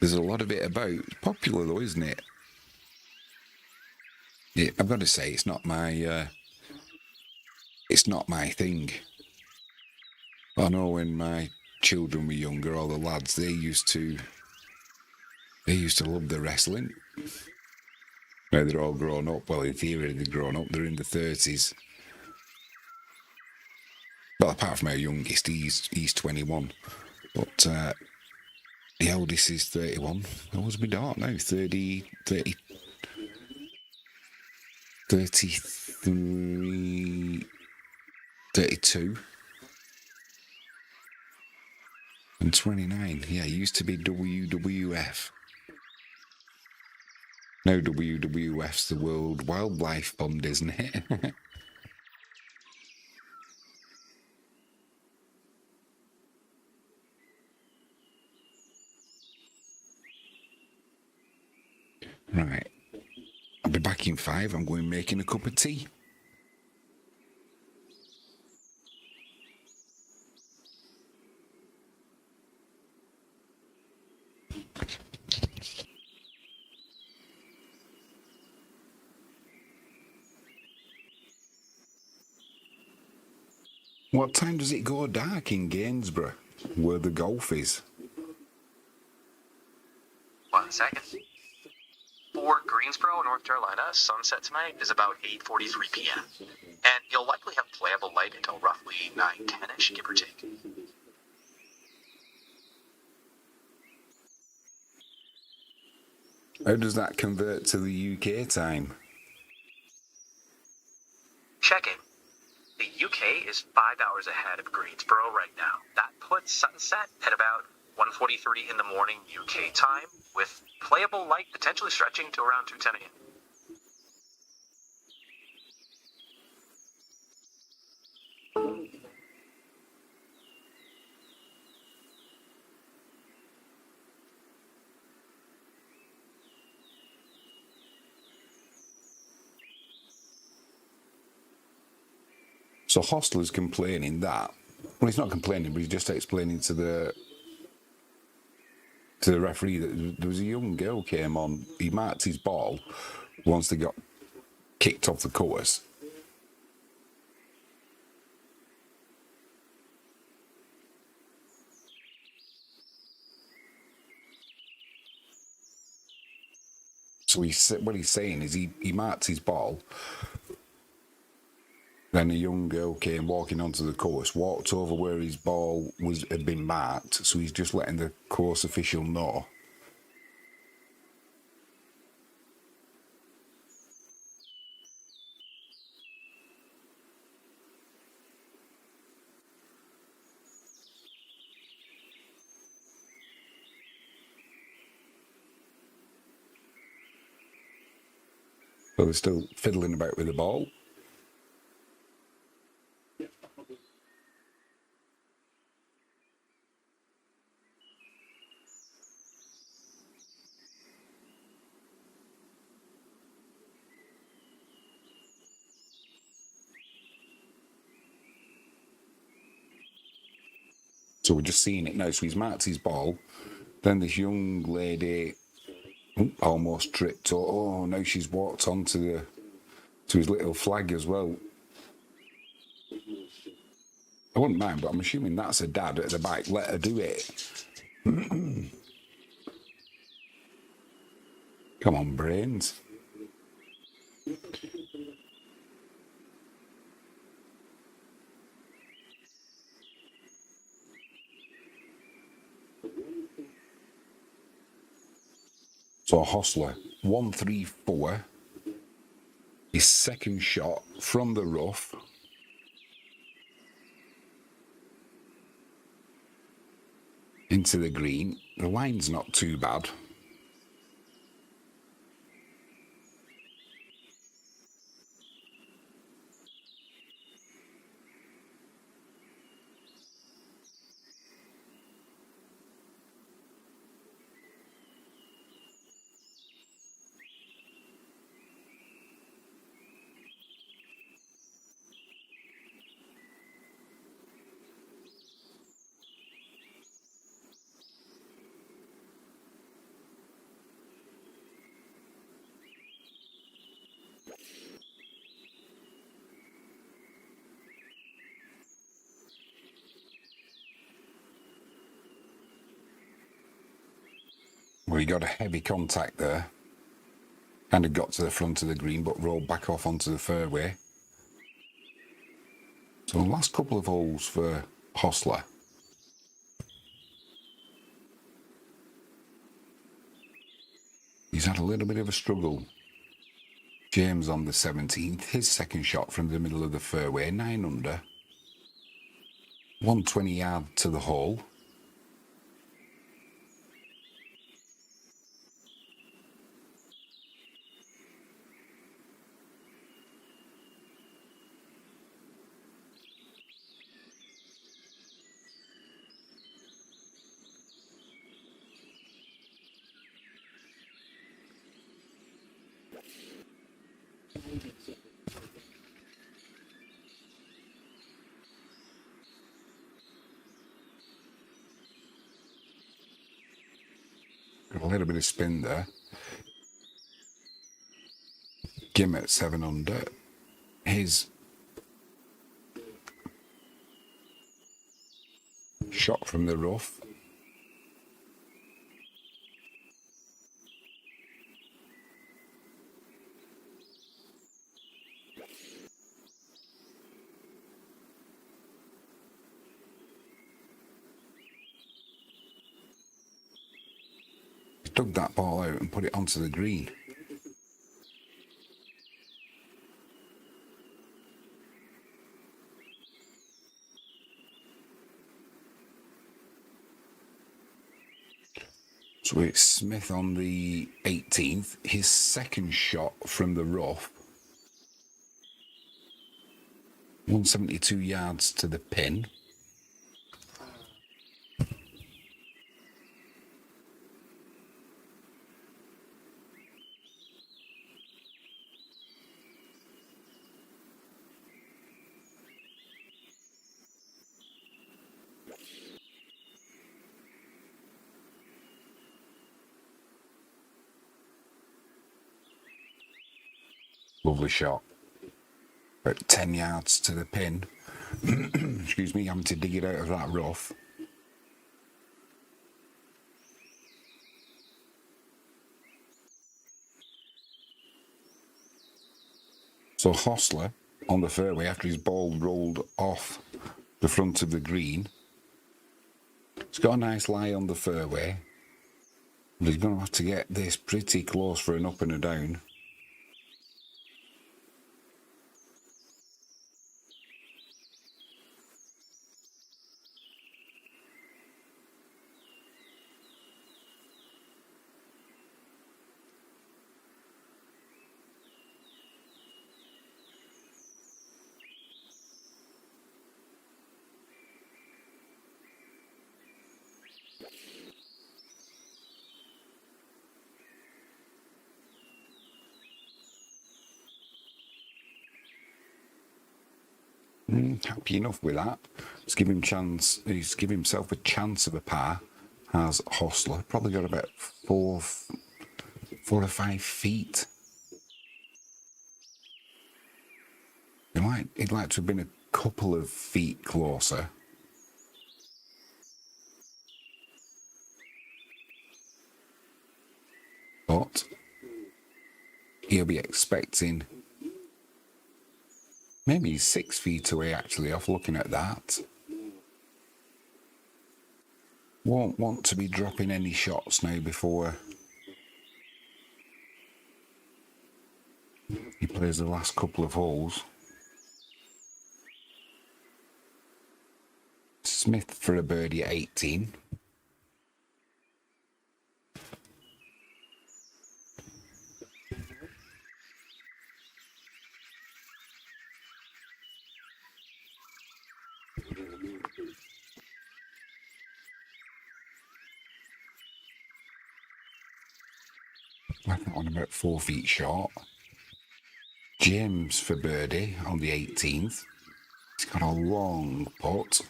There's a lot of it about. It's popular though, isn't it? Yeah, I've got to say, it's not my thing. I know when my children were younger, all the lads, they used to love the wrestling. Now they're all grown up. Well, in theory, they're grown up. They're in the 30s. Well, apart from our youngest, he's 21. But the eldest is 31. How old's my daughter now? 33, 32. And 29. Yeah, it used to be WWF. Now WWF's the World Wildlife Fund, isn't it? Right. I'll be back in 5. I'm going making a cup of tea. What time does it go dark in Gainsborough, where the golf is? 1 second. For Greensboro, North Carolina, sunset tonight is about 8:43 p.m. And you'll likely have playable light until roughly 9:10ish, give or take. How does that convert to the UK time? Checking. The UK is 5 hours ahead of Greensboro right now. That puts sunset at about 1:43 in the morning UK time, with playable light potentially stretching to around 2:10 a.m. So Hostler's complaining that, well, he's not complaining, but he's just explaining to the referee that there was a young girl came on, he marked his ball once they got kicked off the course. So what he's saying is he marked his ball. Then a young girl came walking onto the course, walked over where his ball had been marked, so he's just letting the course official know. So they're still fiddling about with the ball. So we're just seeing it now. So he's marked his ball. Then this young lady almost tripped. Oh, now she's walked onto to his little flag as well. I wouldn't mind, but I'm assuming that's her dad at the back. Let her do it. Come on, brains. So Hostler, 134. His second shot from the rough. Into the green. The line's not too bad. Well, he got a heavy contact there. Kind of got to the front of the green, but rolled back off onto the fairway. So the last couple of holes for Hostler. He's had a little bit of a struggle. James on the 17th, his second shot from the middle of the fairway, 9 under. 120 yard to the hole. Got a little bit of spin there. Gim at 7 under. His shot from the rough. Dug that ball out and put it onto the green. So it's Smith on the 18th. His second shot from the rough. 172 yards to the pin. Lovely shot. About 10 yards to the pin. Excuse me, having to dig it out of that rough. So Hostler on the fairway after his ball rolled off the front of the green. He's got a nice lie on the fairway. But he's going to have to get this pretty close for an up and a down. Happy enough with that. He's given himself a chance of a par. Has Hostler probably got about 4 to 5 feet. He'd like to have been a couple of feet closer. But he'll be expecting maybe he's 6 feet away actually off looking at that. Won't want to be dropping any shots now before he plays the last couple of holes. Smith for a birdie at 18. Left that one about 4 feet short. James for birdie on the 18th. He's got a long putt.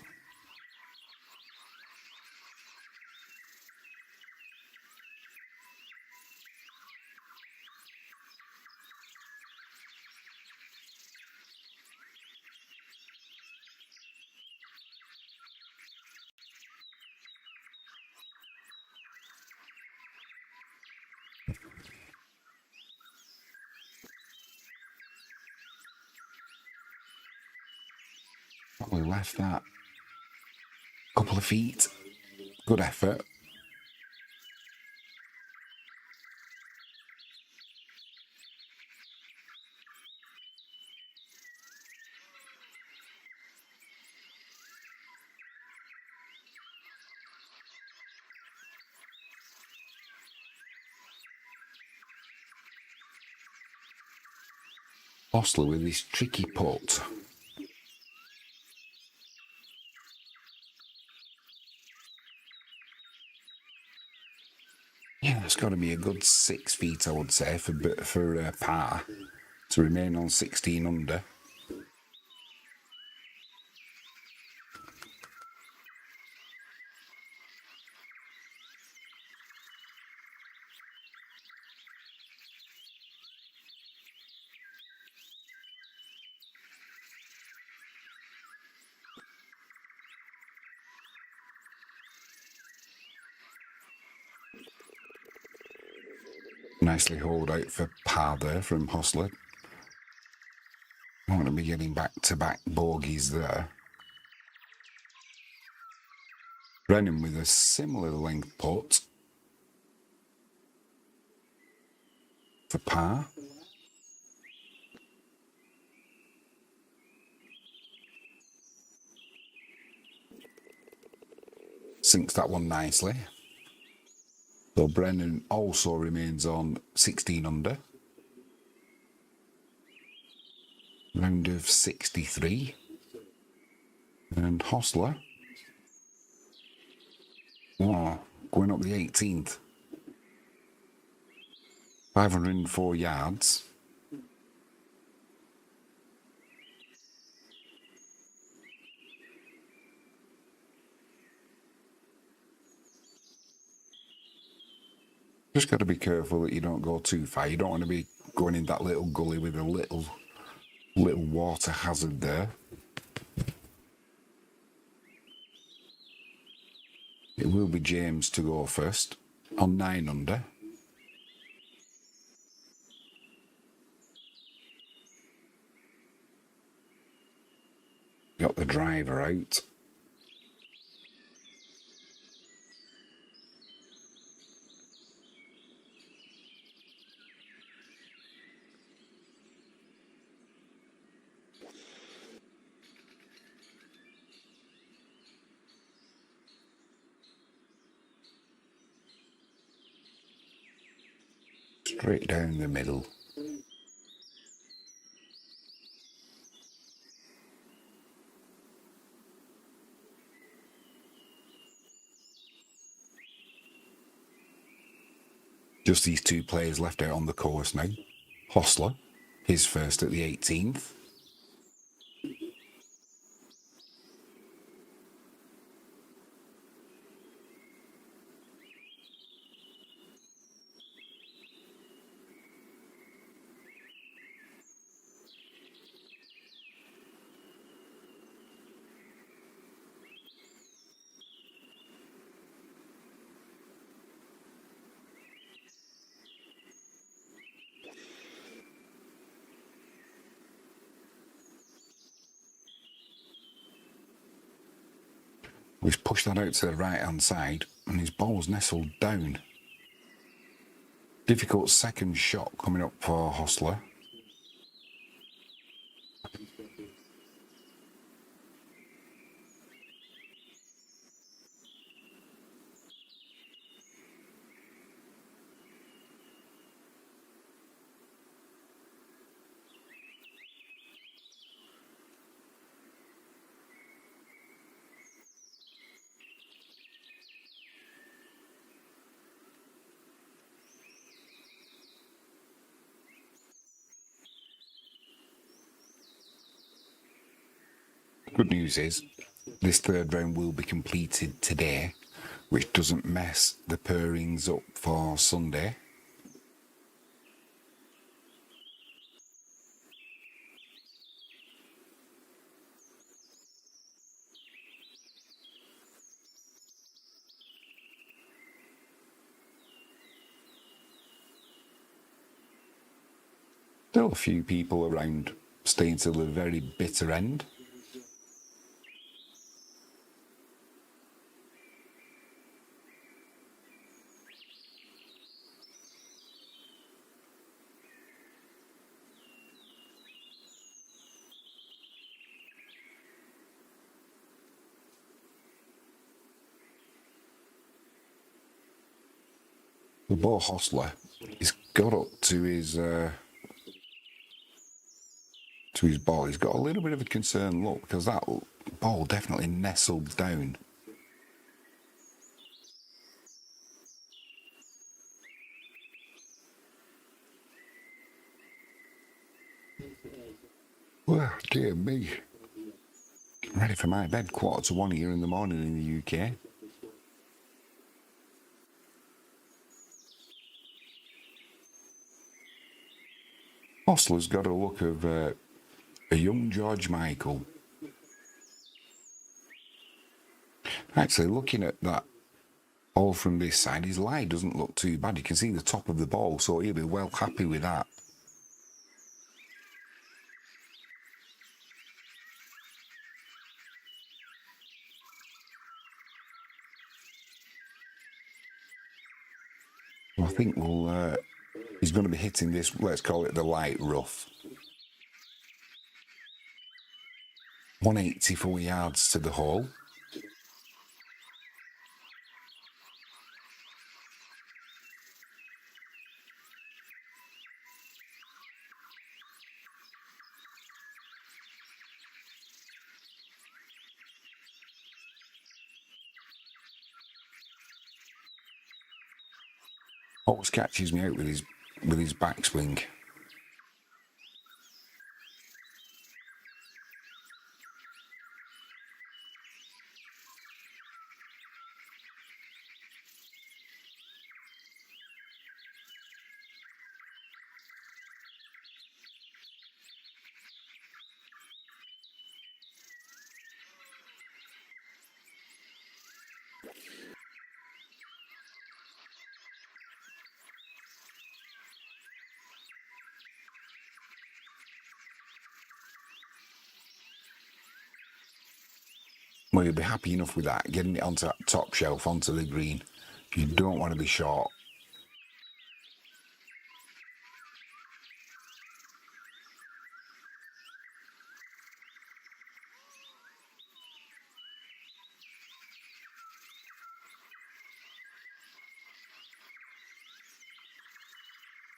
Probably left that a couple of feet. Good effort. Hostler with this tricky putt. Yeah, it's got to be a good 6 feet, I would say, for par to remain on 16 under. Nicely hauled out for par there from Hostler. I'm going to be getting back-to-back bogeys there. Brennan with a similar length putt for par. Sinks that one nicely. So Brennan also remains on 16 under. Round of 63. And Hostler, going up the 18th. 504 yards. Just got to be careful that you don't go too far. You don't want to be going in that little gully with a little water hazard there. It will be James to go first on 9 under. Got the driver out. Straight down the middle. Just these two players left out on the course now. Hostler, his first at the 18th. He's pushed that out to the right-hand side, and his ball's nestled down. Difficult second shot coming up for Hostler. Good news is, this third round will be completed today, which doesn't mess the pairings up for Sunday. Still a few people around staying till the very bitter end. The ball Hostler, he's got up to his ball. He's got a little bit of a concerned look because that ball definitely nestled down. Well, dear me. I'm ready for my bed, 1:45 here in the morning in the UK. Hostler's got a look of a young George Michael. Actually, looking at that all from this side, his lie doesn't look too bad. You can see the top of the ball, so he'll be well happy with that. I think he's going to be hitting this, let's call it the light rough. 184 yards to the hole. Always catches me out with his backswing. Well, you'll be happy enough with that, getting it onto that top shelf, onto the green. You don't want to be short.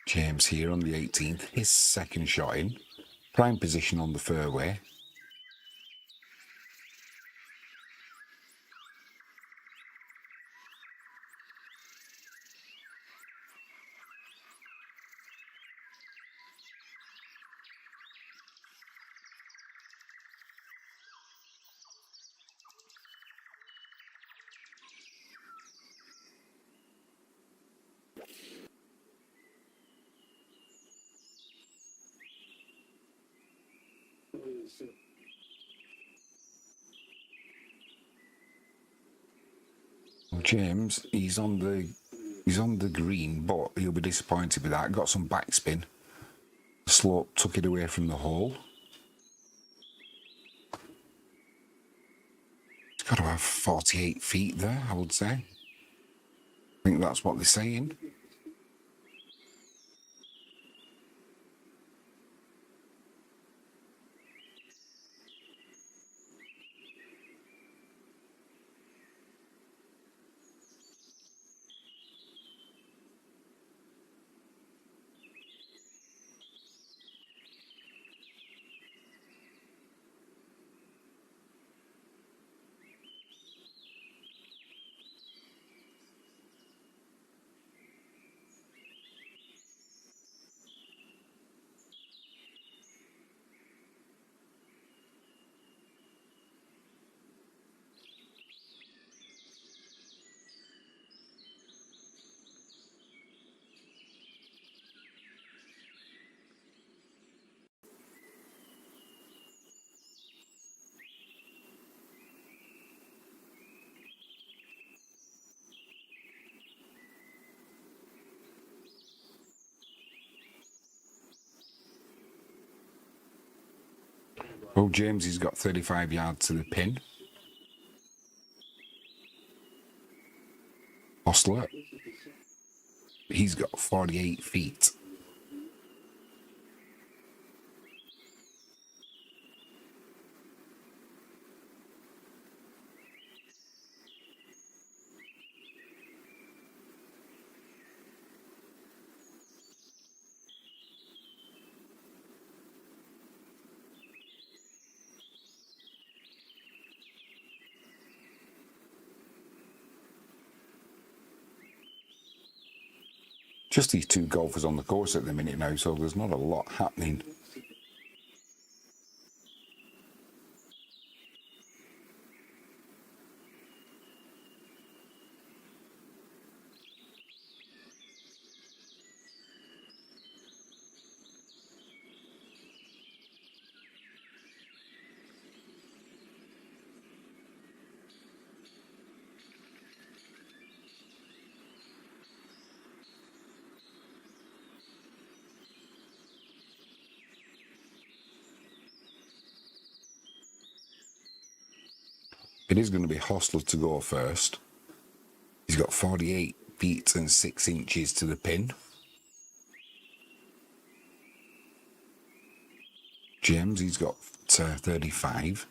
James here on the 18th, his second shot in. Prime position on the fairway. James, he's on the green, but he'll be disappointed with that. Got some backspin. The slope took it away from the hole. It's got to have 48 feet there, I would say. I think that's what they're saying. Oh, James, he's got 35 yards to the pin. Hostler, he's got 48 feet. Just these two golfers on the course at the minute now, so there's not a lot happening. It is going to be Hostler to go first. He's got 48 feet and 6 inches to the pin. James, he's got 35.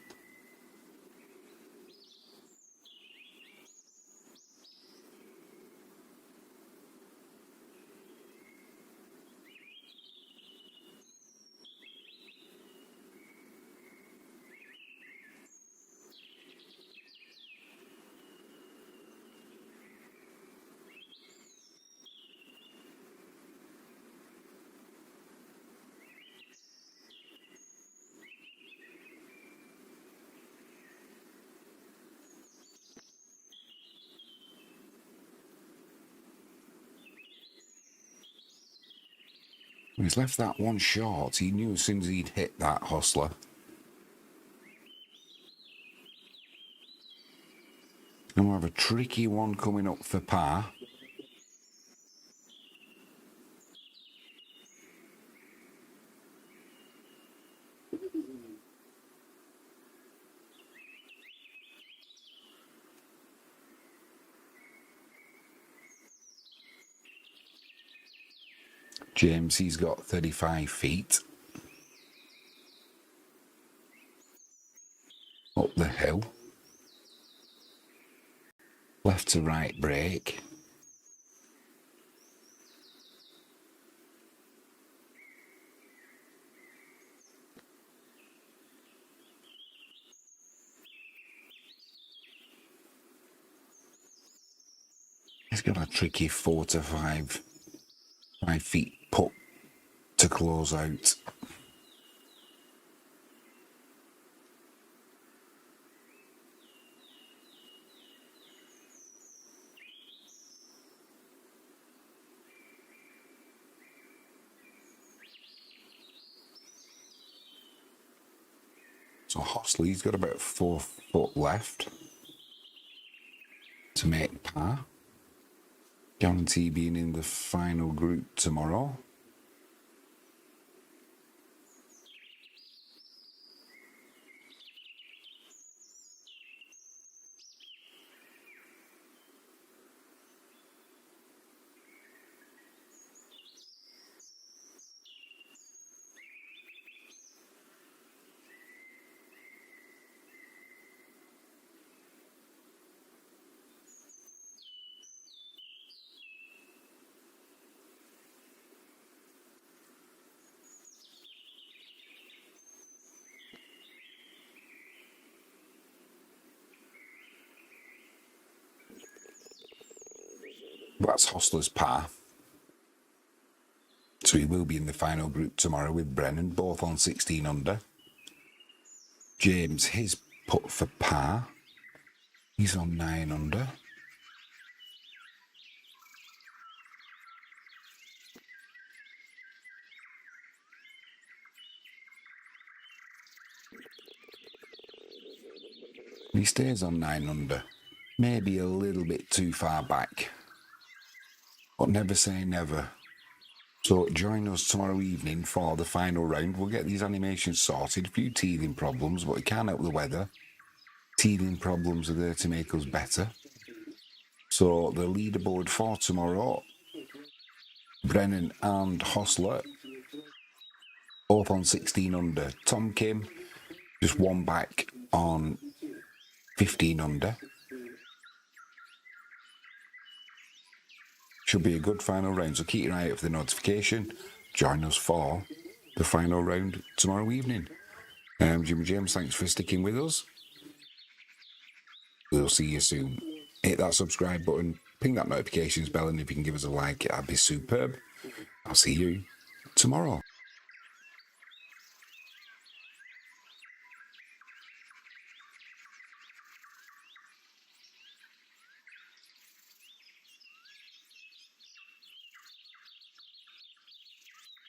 He's left that one short. He knew as soon as he'd hit that hustler. And we'll have a tricky one coming up for par. James, he's got 35 feet. Up the hill. Left to right break. He's got a tricky 4 to 5 feet putt to close out. So Hosley's got about 4 foot left to make par. Guarantee being in the final group tomorrow. That's Hostler's par. So he will be in the final group tomorrow with Brennan, both on 16 under. James, his putt for par. He's on 9 under. He stays on 9 under. Maybe a little bit too far back. But never say never. So join us tomorrow evening for the final round. We'll get these animations sorted. A few teething problems, but we can't help the weather. Teething problems are there to make us better. So the leaderboard for tomorrow, Brennan and Hostler, both on 16 under. Tom Kim, just one back on 15 under. Should be a good final round, so keep your eye out for the notification. Join us for the final round tomorrow evening. Jimmy James, thanks for sticking with us. We'll see you soon. Hit that subscribe button, ping that notifications bell, and if you can give us a like, that'd be superb. I'll see you tomorrow.